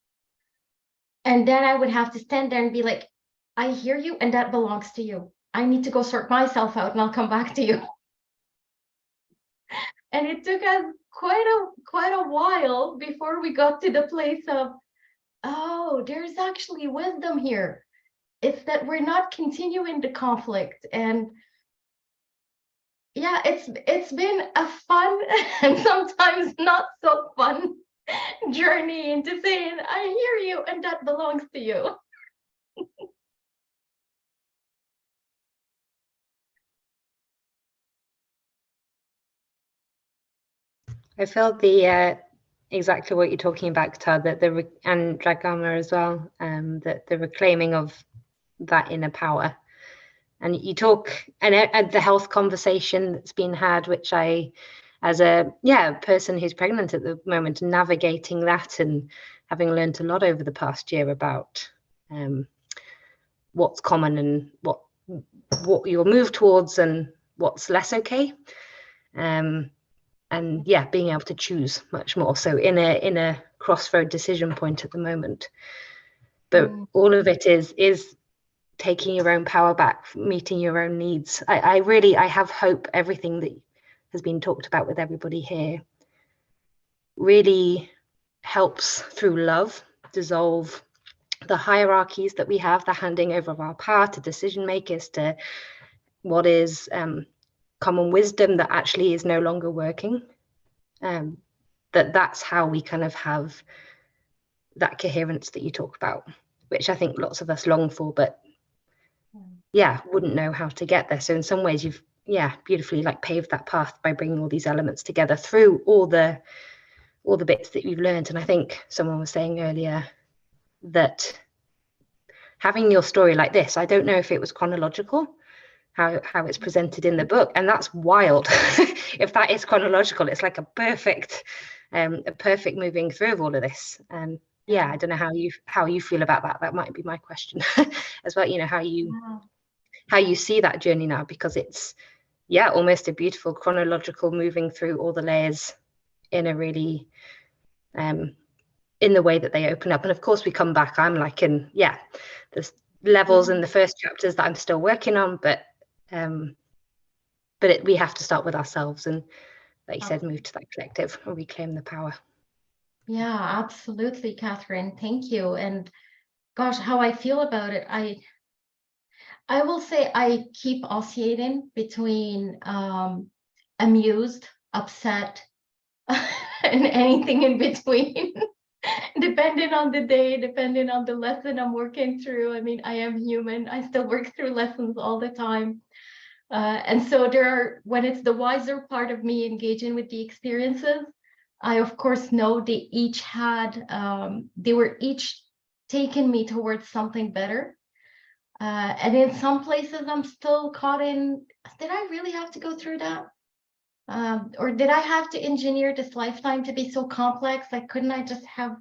And then I would have to stand there and be like, I hear you and that belongs to you. I need to go sort myself out and I'll come back to you. And it took us quite a while before we got to the place of, oh, there's actually wisdom here. It's that we're not continuing the conflict. And yeah, it's been a fun and sometimes not so fun journey into saying, I hear you and that belongs to you. I felt the exactly what you're talking about, Katar, that and Dragama as well, that the reclaiming of that inner power. And you talk and the health conversation that's been had, which I, as a person who's pregnant at the moment, navigating that and having learned a lot over the past year about what's common and what you'll move towards and what's less okay. And yeah, being able to choose much more. So in a crossroad decision point at the moment. But all of it is taking your own power back, meeting your own needs. I have hope everything that has been talked about with everybody here really helps through love dissolve the hierarchies that we have, the handing over of our power to decision makers, to what is common wisdom that actually is no longer working. That's how we kind of have that coherence that you talk about, which I think lots of us long for, but wouldn't know how to get there. So in some ways you've beautifully like paved that path by bringing all these elements together through all the bits that you've learned. And I think someone was saying earlier that having your story like this, I don't know if it was chronological, how it's presented in the book, and that's wild. If that is chronological, it's like a perfect moving through of all of this. And I don't know how you feel about that. That might be my question as well, you know, how you see that journey now, because it's almost a beautiful chronological moving through all the layers in a really in the way that they open up. And of course we come back, I'm like there's levels in the first chapters that I'm still working on, but we have to start with ourselves and, like you said, move to that collective and reclaim the power. Yeah, absolutely, Catherine. Thank you. And gosh, how I feel about it, I will say I keep oscillating between amused, upset, and anything in between, depending on the day, depending on the lesson I'm working through. I mean, I am human. I still work through lessons all the time. And so there are, when it's the wiser part of me engaging with the experiences, I of course know they each had, they were each taking me towards something better. And in some places I'm still caught in, did I really have to go through that? Or did I have to engineer this lifetime to be so complex? Like, couldn't I just have,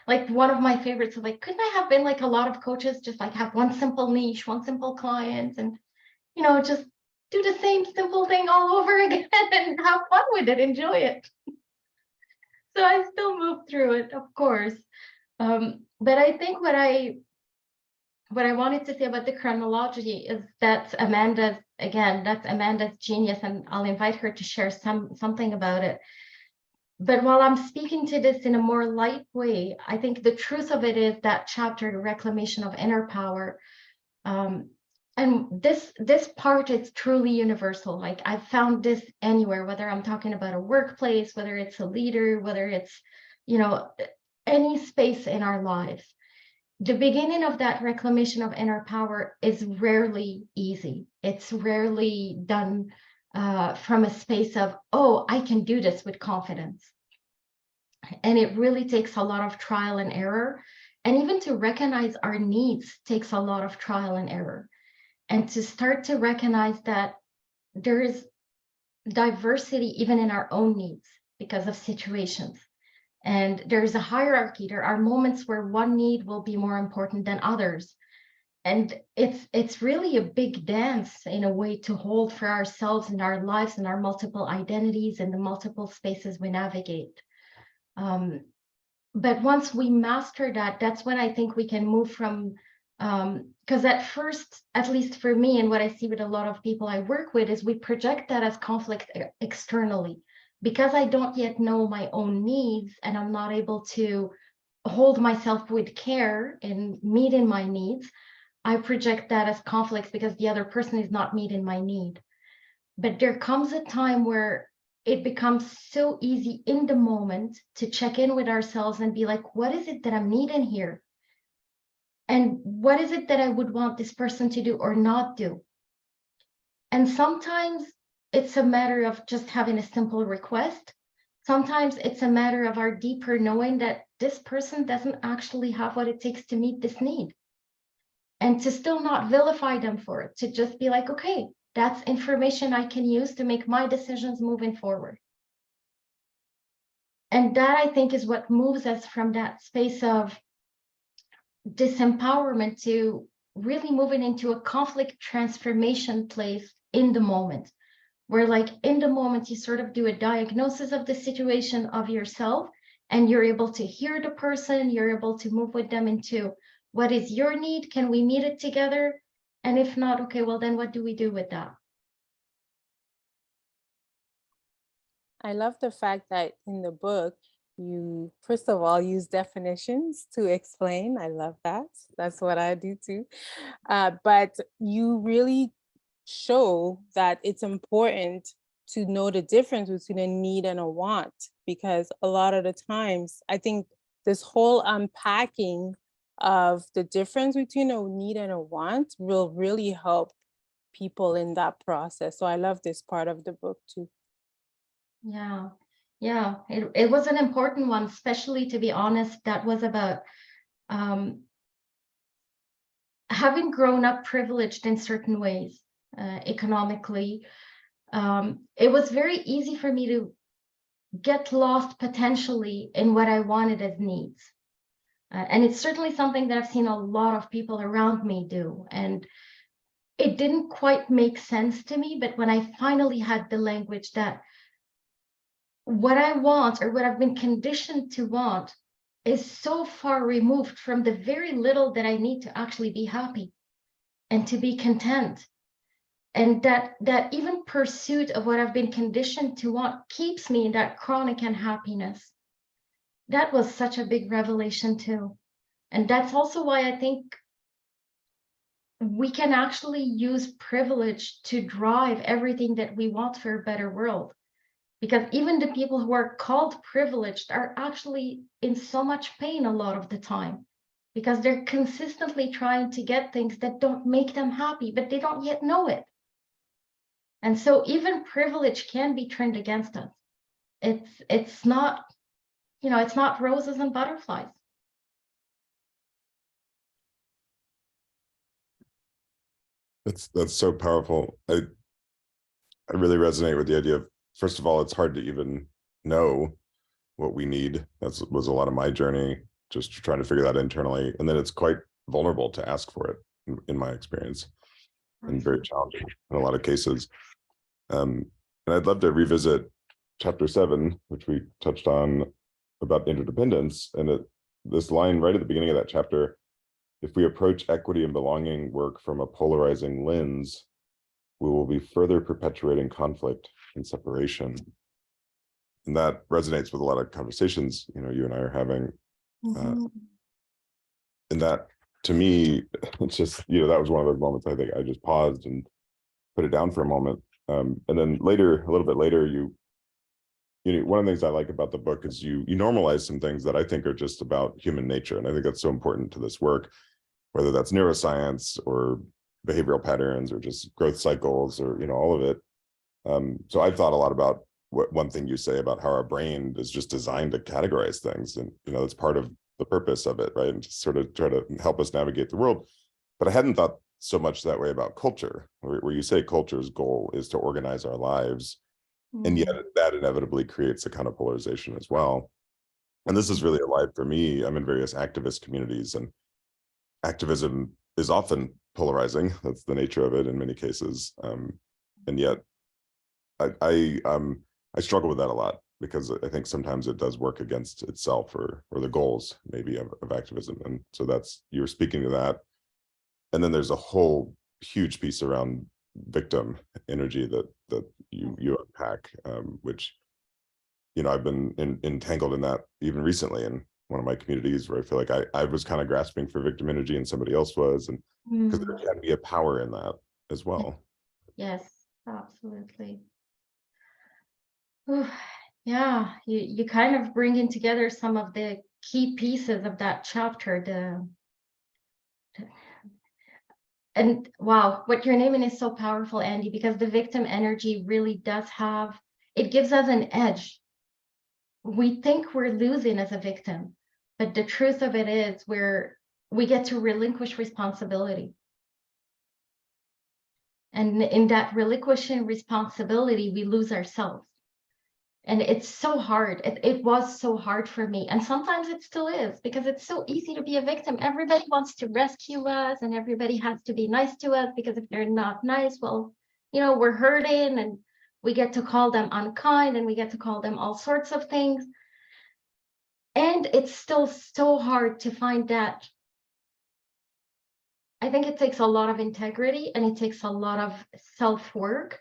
like one of my favorites is like, couldn't I have been like a lot of coaches, just like have one simple niche, one simple client, and just do the same simple thing all over again and have fun with it, enjoy it. So I still move through it, of course. But I think what I wanted to say about the chronology is that's Amanda's genius, and I'll invite her to share something about it. But while I'm speaking to this in a more light way, I think the truth of it is that chapter, the reclamation of inner power, and this part is truly universal. Like, I've found this anywhere, whether I'm talking about a workplace, whether it's a leader, whether it's, any space in our lives. The beginning of that reclamation of inner power is rarely easy. It's rarely done from a space of, oh, I can do this with confidence. And it really takes a lot of trial and error. And even to recognize our needs takes a lot of trial and error. And to start to recognize that there is diversity even in our own needs because of situations. And there's a hierarchy. There are moments where one need will be more important than others. And it's really a big dance in a way to hold for ourselves and our lives and our multiple identities and the multiple spaces we navigate. But once we master that, that's when I think we can move from, because at first, at least for me and what I see with a lot of people I work with, is we project that as conflict externally. Because I don't yet know my own needs and I'm not able to hold myself with care and meeting my needs, I project that as conflict because the other person is not meeting my need. But there comes a time where it becomes so easy in the moment to check in with ourselves and be like, what is it that I'm needing here? And what is it that I would want this person to do or not do? And sometimes it's a matter of just having a simple request. Sometimes it's a matter of our deeper knowing that this person doesn't actually have what it takes to meet this need. And to still not vilify them for it, to just be like, okay, that's information I can use to make my decisions moving forward. And that, I think, is what moves us from that space of disempowerment to really moving into a conflict transformation place in the moment, where like in the moment you sort of do a diagnosis of the situation of yourself, and you're able to hear the person, you're able to move with them into what is your need, can we meet it together? And if not, okay, well then what do we do with that? I love the fact that in the book, you, first of all, use definitions to explain. I love that. That's what I do too. But you really show that it's important to know the difference between a need and a want, because a lot of the times, I think this whole unpacking of the difference between a need and a want will really help people in that process. So I love this part of the book too. Yeah, it was an important one, especially, to be honest, that was about having grown up privileged in certain ways, economically. It was very easy for me to get lost potentially in what I wanted as needs. And it's certainly something that I've seen a lot of people around me do. And it didn't quite make sense to me, but when I finally had the language that what I want, or what I've been conditioned to want, is so far removed from the very little that I need to actually be happy and to be content. And that even pursuit of what I've been conditioned to want keeps me in that chronic unhappiness. that was such a big revelation too. And that's also why I think we can actually use privilege to drive everything that we want for a better world. Because even the people who are called privileged are actually in so much pain a lot of the time, because they're consistently trying to get things that don't make them happy, but they don't yet know it. And so even privilege can be turned against us. It's not, you know, it's not roses and butterflies. That's so powerful. I really resonate with the idea of, first of all, it's hard to even know what we need. That was a lot of my journey, just trying to figure that internally. And then it's quite vulnerable to ask for it, in my experience, and very challenging in a lot of cases. And I'd love to revisit chapter 7, which we touched on, about interdependence. And this line right at the beginning of that chapter: if we approach equity and belonging work from a polarizing lens, we will be further perpetuating conflict and separation. And that resonates with a lot of conversations, you know, you and I are having. And that, to me, it's just, you know, that was one of those moments I think I just paused and put it down for a moment. And then later, a little bit later, you know, one of the things I like about the book is you normalize some things that I think are just about human nature. And I think that's so important to this work, whether that's neuroscience or behavioral patterns or just growth cycles, or, you know, all of it. So I've thought a lot about one thing you say about how our brain is just designed to categorize things. And, you know, that's part of the purpose of it, right? And just sort of try to help us navigate the world. But I hadn't thought so much that way about culture, where you say culture's goal is to organize our lives. And yet that inevitably creates a kind of polarization as well. And this is really alive for me. I'm in various activist communities, and activism is often polarizing. That's the nature of it in many cases. And yet I struggle with that a lot, because I think sometimes it does work against itself, or the goals maybe of activism. And so that's, you were speaking to that. And then there's a whole huge piece around victim energy that you unpack, which, you know, I've been entangled in that even recently in one of my communities, where I feel like I was kind of grasping for victim energy and somebody else was, and because there can be a power in that as well. Yes, absolutely. Ooh, yeah, you kind of bringing together some of the key pieces of that chapter. And wow, what you're naming is so powerful, Andy, because the victim energy really does have, it gives us an edge. We think we're losing as a victim, but the truth of it is we get to relinquish responsibility. And in that relinquishing responsibility, we lose ourselves. And it's so hard. It was so hard for me. And sometimes it still is, because it's so easy to be a victim. Everybody wants to rescue us, and everybody has to be nice to us, because if they're not nice, well, you know, we're hurting, and we get to call them unkind, and we get to call them all sorts of things. And it's still so hard to find that. I think it takes a lot of integrity, and it takes a lot of self-work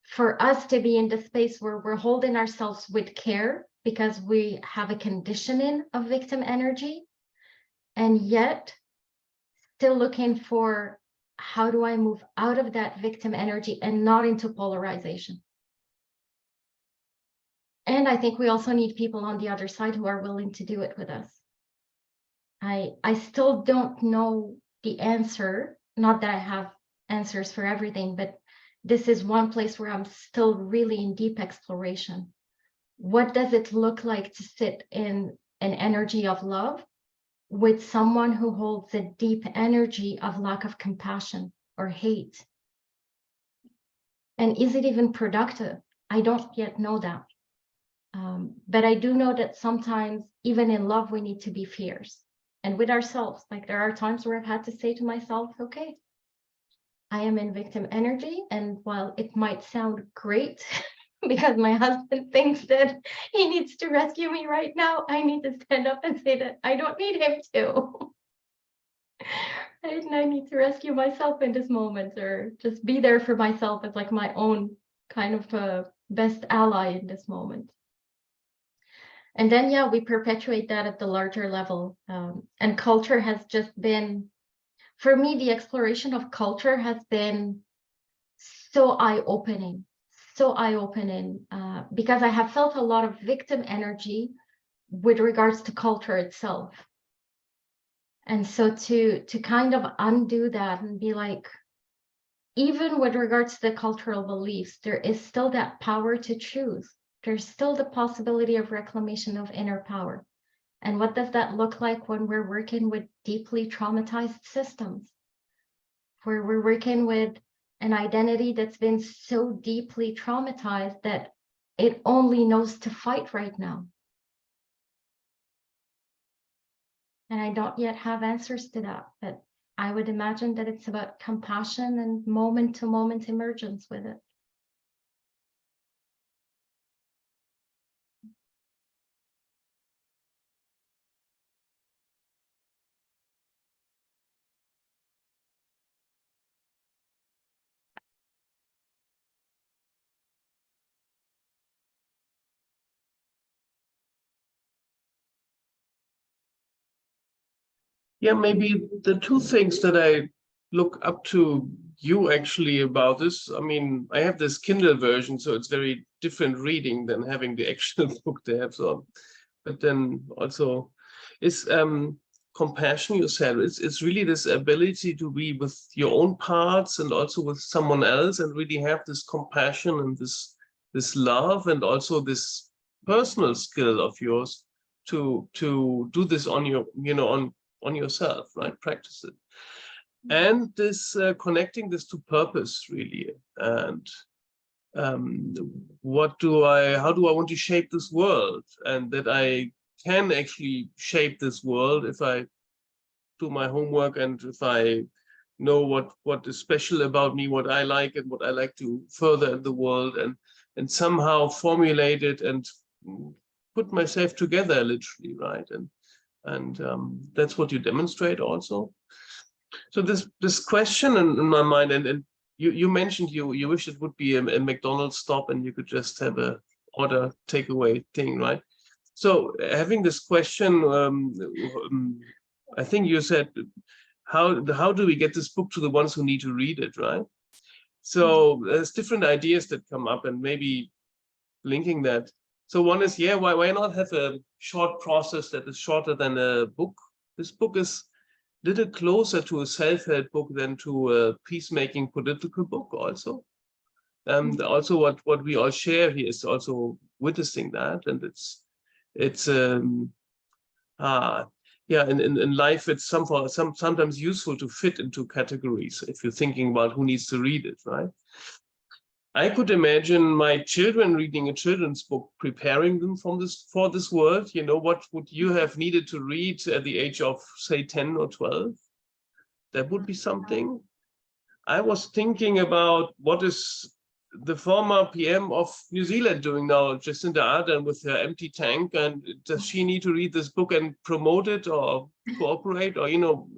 for us to be in the space where we're holding ourselves with care, because we have a conditioning of victim energy, and yet still looking for, how do I move out of that victim energy and not into polarization? And I think we also need people on the other side who are willing to do it with us. I still don't know the answer, not that I have answers for everything, but this is one place where I'm still really in deep exploration. What does it look like to sit in an energy of love with someone who holds a deep energy of lack of compassion or hate? And is it even productive? I don't yet know that. But I do know that sometimes, even in love, we need to be fierce. And with ourselves, like there are times where I've had to say to myself, okay, I am in victim energy. And while it might sound great, because my husband thinks that he needs to rescue me right now, I need to stand up and say that I don't need him to. And I need to rescue myself in this moment, or just be there for myself as like my own kind of best ally in this moment. And then, yeah, we perpetuate that at the larger level. And culture has just been, for me, the exploration of culture has been so eye-opening, because I have felt a lot of victim energy with regards to culture itself. And so to kind of undo that and be like, even with regards to the cultural beliefs, there is still that power to choose. There's still the possibility of reclamation of inner power. And what does that look like when we're working with deeply traumatized systems? Where we're working with an identity that's been so deeply traumatized that it only knows to fight right now. And I don't yet have answers to that, but I would imagine that it's about compassion and moment-to-moment emergence with it. Yeah, maybe the two things that I look up to you actually about this. I mean, I have this Kindle version, so it's very different reading than having the actual book there. So, but then also is compassion, you said. It's really this ability to be with your own parts and also with someone else, and really have this compassion and this love, and also this personal skill of yours to do this on your, on yourself, right? Practice it. And this connecting this to purpose, really. And how do I want to shape this world? And that I can actually shape this world if I do my homework, and if I know what is special about me, what I like and what I like to further in the world, and somehow formulate it and put myself together, literally, right? And that's what you demonstrate also. So this question in my mind, and you mentioned you wish it would be a McDonald's stop and you could just have a order takeaway thing, right? So having this question, I think you said, how do we get this book to the ones who need to read it, right? So there's different ideas that come up, and maybe linking that. So one is, yeah, why not have a short process that is shorter than a book? This book is a little closer to a self-help book than to a peacemaking political book also. And also what we all share here is also witnessing that. And it's yeah, in life, it's sometimes useful to fit into categories if you're thinking about who needs to read it, right? I could imagine my children reading a children's book, preparing them for this world. You know, what would you have needed to read at the age of, say, 10 or 12? That would be something. I was thinking about what is the former PM of New Zealand doing now, Jacinda Ardern, with her empty tank, and does she need to read this book and promote it or cooperate, or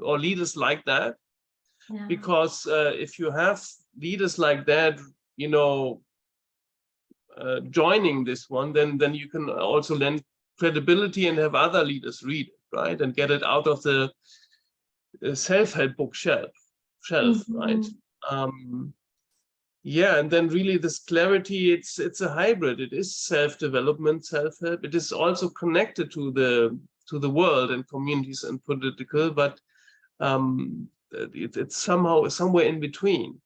or leaders like that? Yeah. Because if you have leaders like that, joining this one, then you can also lend credibility and have other leaders read it, right, and get it out of the self-help book shelf, right? Yeah, and then really this clarity, it's a hybrid. It is self-development, self-help. It is also connected to the world and communities and political, but it's somehow somewhere in between.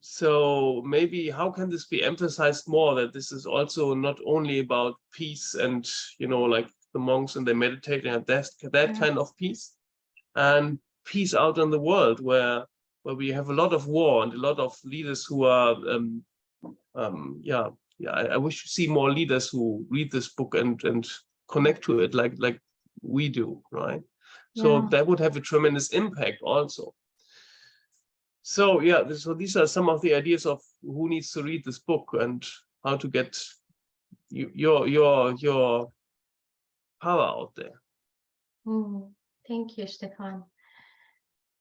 So maybe how can this be emphasized more, that this is also not only about peace and, like the monks and they meditate and have that kind of peace, and peace out in the world where we have a lot of war and a lot of leaders who are, I wish to see more leaders who read this book and connect to it like we do, right? So that would have a tremendous impact also. So yeah, so these are some of the ideas of who needs to read this book and how to get your power out there. Thank you, Stefan.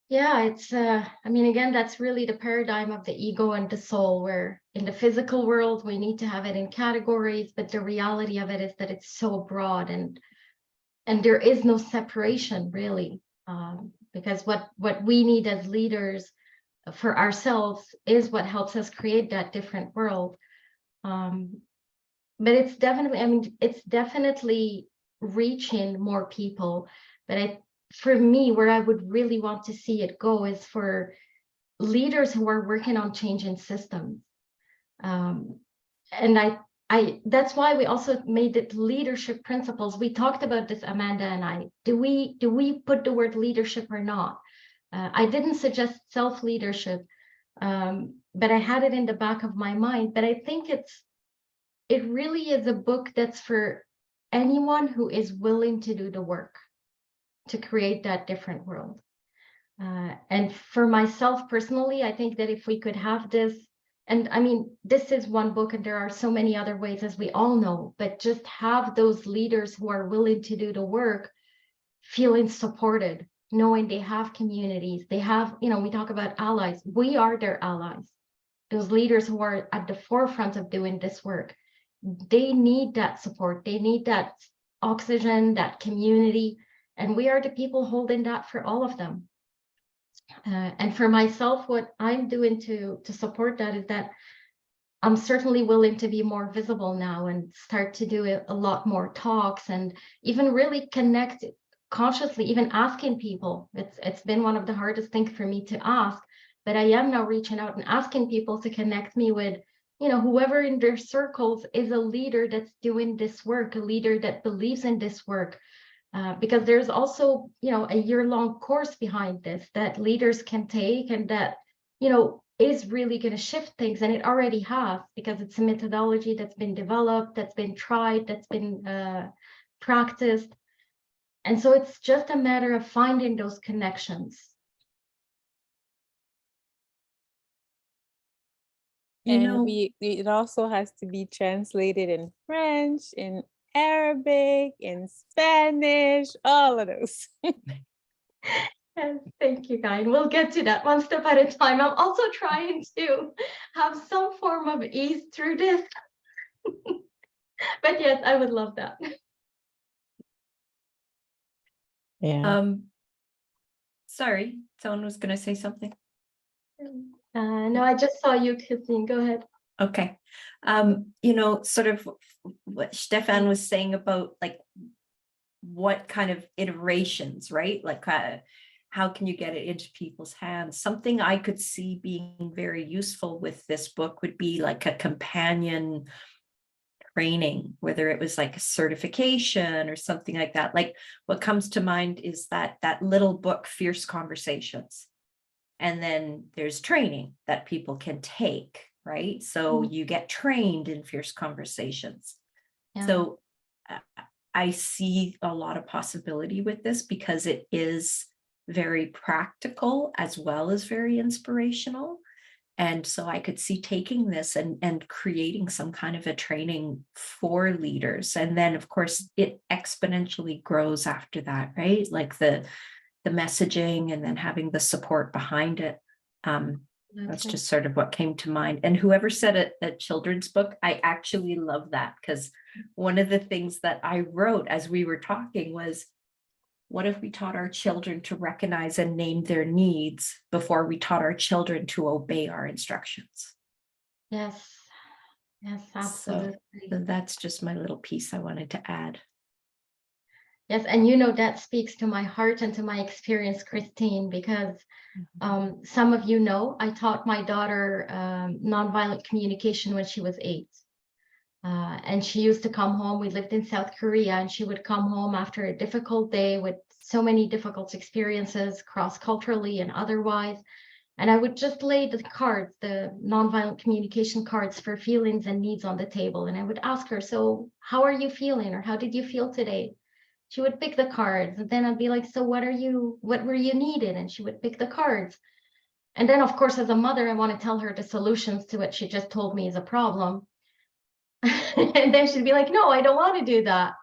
Yeah, it's I mean, again, that's really the paradigm of the ego and the soul, where in the physical world we need to have it in categories, but the reality of it is that it's so broad, and there is no separation really, because what we need as leaders for ourselves is what helps us create that different world. But it's definitely, I mean, it's definitely reaching more people. But for me, where I would really want to see it go is for leaders who are working on changing systems. And that's why we also made it leadership principles. We talked about this, Amanda and I. Do we put the word leadership or not? I didn't suggest self-leadership, but I had it in the back of my mind. But I think it really is a book that's for anyone who is willing to do the work to create that different world. And for myself personally, I think that if we could have this, and I mean, this is one book and there are so many other ways, as we all know, but just have those leaders who are willing to do the work, feeling supported, knowing they have communities, they have, you know, we talk about allies, we are their allies. Those leaders who are at the forefront of doing this work, they need that support, they need that oxygen, that community, and we are the people holding that for all of them. And for myself, what I'm doing to support that is that I'm certainly willing to be more visible now and start to do a lot more talks, and even really connect consciously, even asking people. It's been one of the hardest things for me to ask, but I am now reaching out and asking people to connect me with, you know, whoever in their circles is a leader that's doing this work, a leader that believes in this work. Because there's also, you know, a year-long course behind this that leaders can take, and that, you know, is really going to shift things, and it already has, because it's a methodology that's been developed, that's been tried, that's been practiced. And so it's just a matter of finding those connections. You And know, it also has to be translated in French, in Arabic, in Spanish, all of those. Yes, thank you, Guy. We'll get to that one step at a time. I'm also trying to have some form of ease through this. But yes, I would love that. Yeah. sorry, someone was going to say something. No, I just saw you, Christine. Go ahead. Okay. You know, sort of what Stefan was saying about like what kind of iterations, right? Like how can you get it into people's hands? Something I could see being very useful with this book would be like a companion training, whether it was like a certification or something like that. Like what comes to mind is that little book, Fierce Conversations. And then there's training that people can take, right? So you get trained in Fierce Conversations. Yeah. So I see a lot of possibility with this because it is very practical as well as very inspirational. And so I could see taking this and creating some kind of a training for leaders. And then, of course, it exponentially grows after that, right? Like the messaging and then having the support behind it. That's just sort of what came to mind. And whoever said a children's book, I actually love that, because one of the things that I wrote as we were talking was, what if we taught our children to recognize and name their needs before we taught our children to obey our instructions? Yes, yes, absolutely. So that's just my little piece I wanted to add. Yes, and you know, that speaks to my heart and to my experience, Christine, because some of you know, I taught my daughter nonviolent communication when she was 8. And she used to come home. We lived in South Korea, and she would come home after a difficult day with so many difficult experiences, cross-culturally and otherwise. And I would just lay the cards, the nonviolent communication cards for feelings and needs on the table. And I would ask her, so how are you feeling? Or how did you feel today? She would pick the cards, and then I'd be like, so what were you needed? And she would pick the cards. And then, of course, as a mother, I want to tell her the solutions to what she just told me is a problem. And then she'd be like, no, I don't want to do that.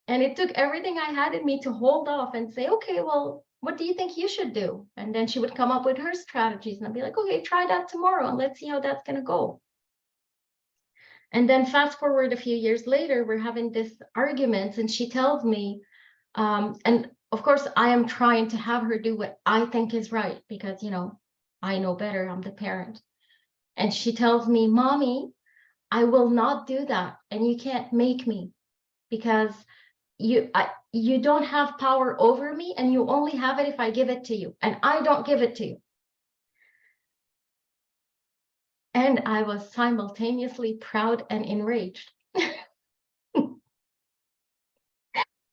And it took everything I had in me to hold off and say, okay, well, what do you think you should do? And then she would come up with her strategies, and I'd be like, okay, try that tomorrow and let's see how that's going to go. And then fast forward a few years later, we're having this argument, and she tells me, and of course, I am trying to have her do what I think is right, because, you know, I know better, I'm the parent. And she tells me, Mommy, I will not do that, and you can't make me, because you don't have power over me, and you only have it if I give it to you, and I don't give it to you. And I was simultaneously proud and enraged.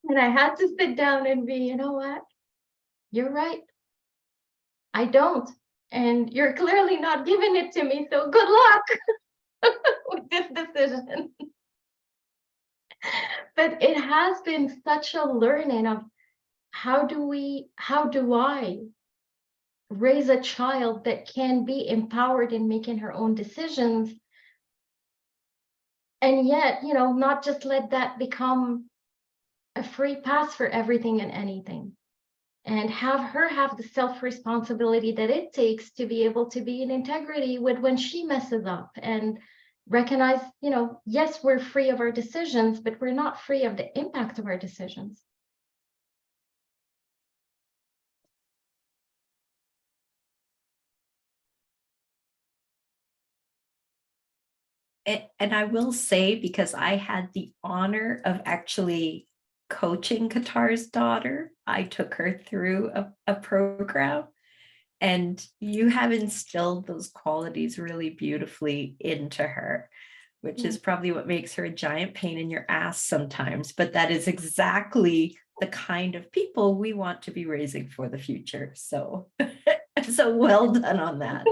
And I had to sit down and be, you know what? You're right. I don't. And you're clearly not giving it to me, so good luck with this decision. But it has been such a learning of how do I raise a child that can be empowered in making her own decisions, and yet, you know, not just let that become a free pass for everything and anything, and have her have the self-responsibility that it takes to be able to be in integrity with when she messes up, and recognize, you know, yes, we're free of our decisions, but we're not free of the impact of our decisions. And I will say, because I had the honor of actually coaching Qatar's daughter, I took her through a program, and you have instilled those qualities really beautifully into her, which is probably what makes her a giant pain in your ass sometimes. But that is exactly the kind of people we want to be raising for the future. So, so well done on that.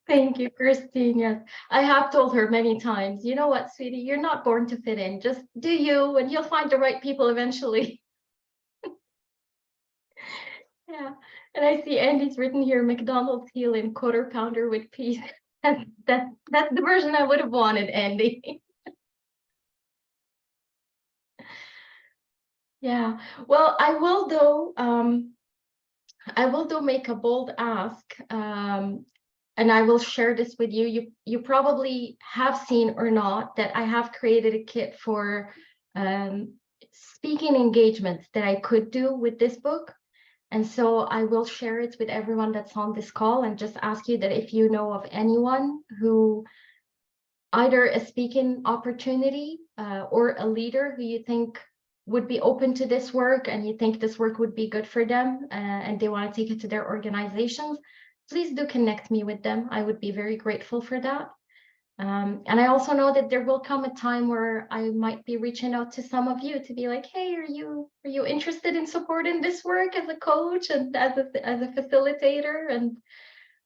Thank you, Christine. Yes, I have told her many times, you know what, sweetie, you're not born to fit in. Just do you, and you'll find the right people eventually. Yeah, and I see Andy's written here, McDonald's heel and quarter pounder with peas. That's the version I would have wanted, Andy. Yeah, well, I will though make a bold ask, and I will share this with you. You probably have seen or not that I have created a kit for speaking engagements that I could do with this book. And so I will share it with everyone that's on this call, and just ask you that if you know of anyone who either a speaking opportunity or a leader who you think would be open to this work, and you think this work would be good for them, and they want to take it to their organizations, please do connect me with them. I would be very grateful for that. And I also know that there will come a time where I might be reaching out to some of you to be like, hey, are you interested in supporting this work as a coach and as a facilitator? And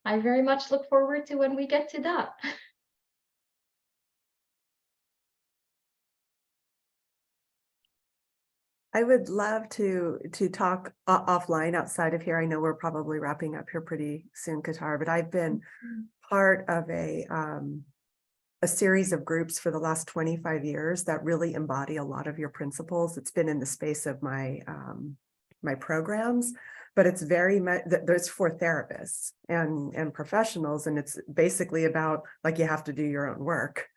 I very much look forward to when we get to that. I would love to talk offline outside of here. I know we're probably wrapping up here pretty soon, Qatar, but I've been part of a series of groups for the last 25 years that really embody a lot of your principles. It's been in the space of my my programs, but it's very much there's for therapists and professionals, and it's basically about, like, you have to do your own work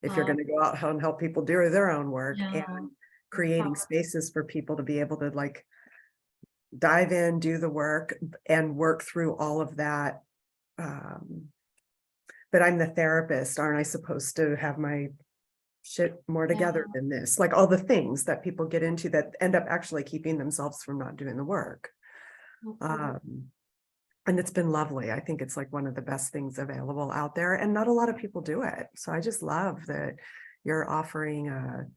if you're going to go out and help people do their own work. Yeah. And creating spaces for people to be able to, like, dive in, do the work, and work through all of that. But I'm the therapist. Aren't I supposed to have my shit more together than this? Like, all the things that people get into that end up actually keeping themselves from not doing the work. And it's been lovely. I think it's like one of the best things available out there, and not a lot of people do it. So I just love that you're offering a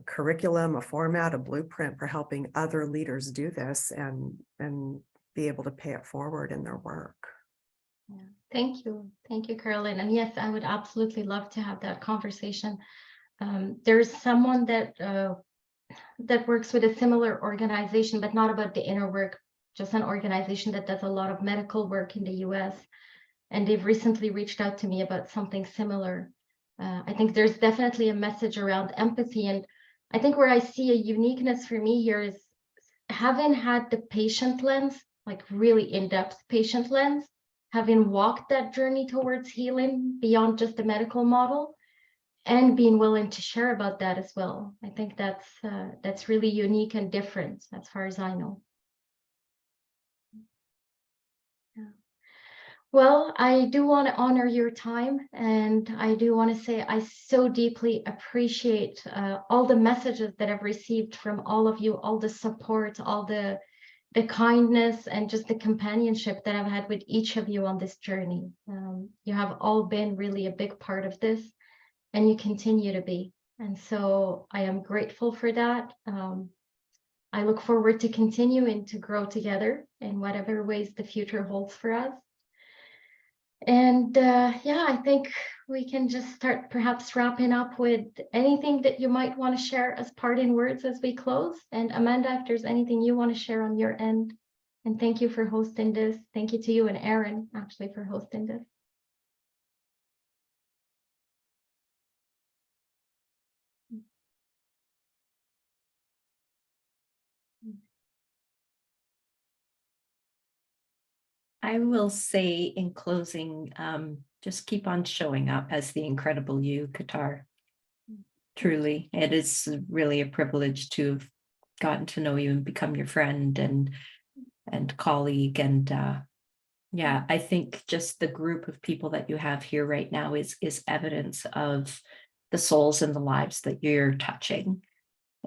curriculum, a format, a blueprint for helping other leaders do this and be able to pay it forward in their work. Yeah. Thank you, Carolyn. And yes, I would absolutely love to have that conversation. There's someone that works with a similar organization, but not about the inner work, just an organization that does a lot of medical work in the US. And they've recently reached out to me about something similar. I think there's definitely a message around empathy. And I think where I see a uniqueness for me here is having had the patient lens, like really in-depth patient lens, having walked that journey towards healing beyond just the medical model, and being willing to share about that as well. I think that's really unique and different as far as I know. Yeah. Well, I do want to honor your time, and I do want to say I so deeply appreciate all the messages that I've received from all of you, all the support, all the kindness, and just the companionship that I've had with each of you on this journey. You have all been really a big part of this, and you continue to be. And so I am grateful for that. I look forward to continuing to grow together in whatever ways the future holds for us. And yeah, I think we can just start perhaps wrapping up with anything that you might want to share as parting words as we close. And Amanda, if there's anything you want to share on your end. And thank you for hosting this. Thank you to you and Aaron, actually, for hosting this. I will say in closing, just keep on showing up as the incredible you, Qatar. Truly, it is really a privilege to have gotten to know you and become your friend and colleague. And yeah, I think just the group of people that you have here right now is evidence of the souls and the lives that you're touching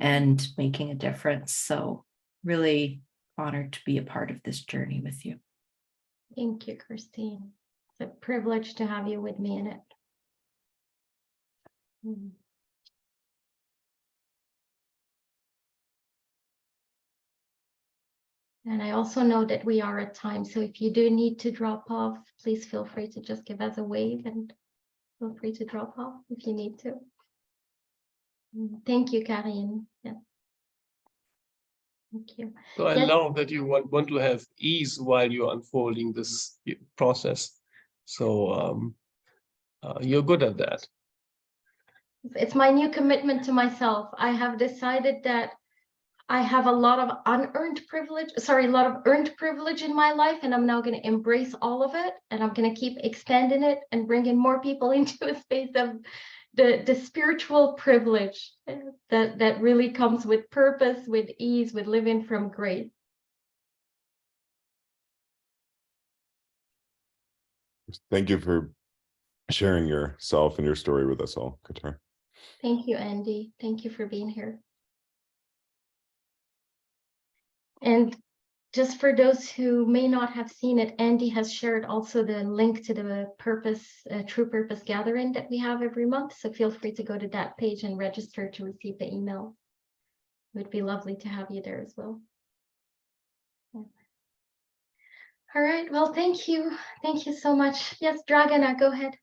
and making a difference. So really honored to be a part of this journey with you. Thank you, Christine. It's a privilege to have you with me in it. And I also know that we are at time, so if you do need to drop off, please feel free to just give us a wave and feel free to drop off if you need to. Thank you, Karine. Yeah. Thank you. So I Yes. love that you want to have ease while you're unfolding this process. So you're good at that. It's my new commitment to myself. I have decided that I have a lot of unearned privilege, sorry, a lot of earned privilege in my life, and I'm now going to embrace all of it, and I'm going to keep expanding it and bringing more people into a space of the spiritual privilege that really comes with purpose, with ease, with living from grace. Thank you for sharing yourself and your story with us all, Qatar. Thank you, Andy. Thank you for being here. And just for those who may not have seen it, Andy has shared also the link to the True Purpose Gathering that we have every month. So feel free to go to that page and register to receive the email. It would be lovely to have you there as well. Yeah. All right. Well, thank you. Thank you so much. Yes, Dragana, go ahead.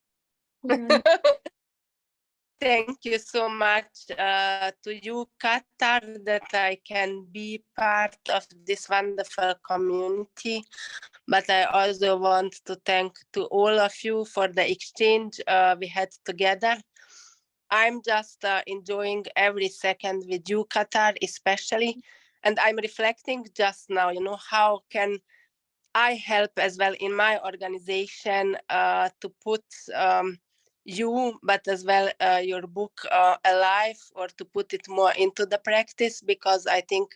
Thank you so much to you, Qatar, that I can be part of this wonderful community. But I also want to thank to all of you for the exchange we had together. I'm just enjoying every second with you, Qatar, especially. And I'm reflecting just now, how can I help as well in my organization to put you, but as well your book alive, or to put it more into the practice, because I think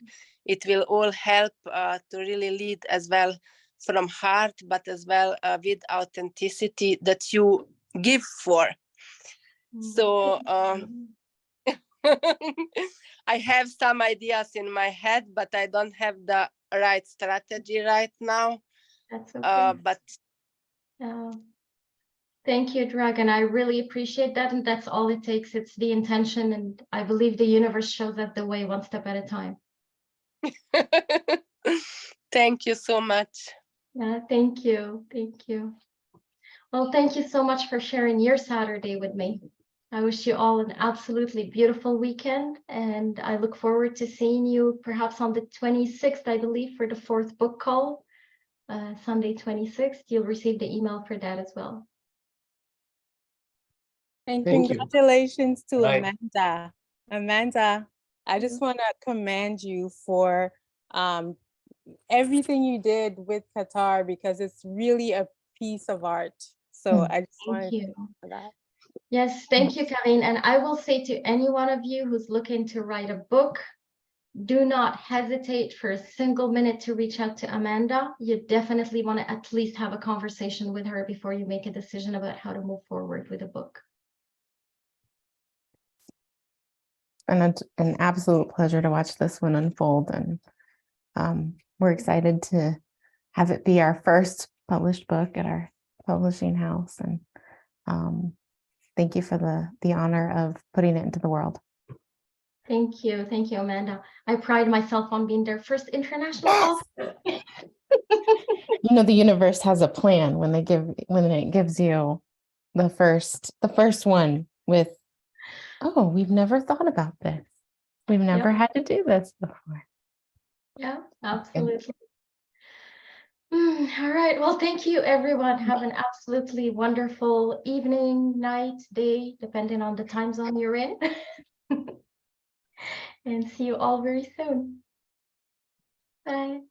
it will all help to really lead as well from heart, but as well with authenticity that you give for. So I have some ideas in my head, but I don't have the right strategy right now. That's okay. But thank you, Dragan. I really appreciate that. And that's all it takes. It's the intention. And I believe the universe shows us the way one step at a time. Thank you so much. Thank you. Thank you. Well, thank you so much for sharing your Saturday with me. I wish you all an absolutely beautiful weekend, and I look forward to seeing you perhaps on the 26th, I believe, for the 4th book call, Sunday 26th. You'll receive the email for that as well. And Thank you. congratulations to Right. Amanda. Amanda, I just want to commend you for everything you did with Qatar, because it's really a piece of art. So I just wanted Thank to you. thank you for that. Yes, thank you, Karine. And I will say to any one of you who's looking to write a book, do not hesitate for a single minute to reach out to Amanda. You definitely want to at least have a conversation with her before you make a decision about how to move forward with a book. And it's an absolute pleasure to watch this one unfold. And we're excited to have it be our first published book at our publishing house. And thank you for the honor of putting it into the world. Thank you, Amanda. I pride myself on being their first international author. You know, the universe has a plan when it gives you the first one with, oh, we've never thought about this. We've never had to do this before. Yeah, absolutely. All right. Well, thank you, everyone. Have an absolutely wonderful evening, night, day, depending on the time zone you're in. And see you all very soon. Bye.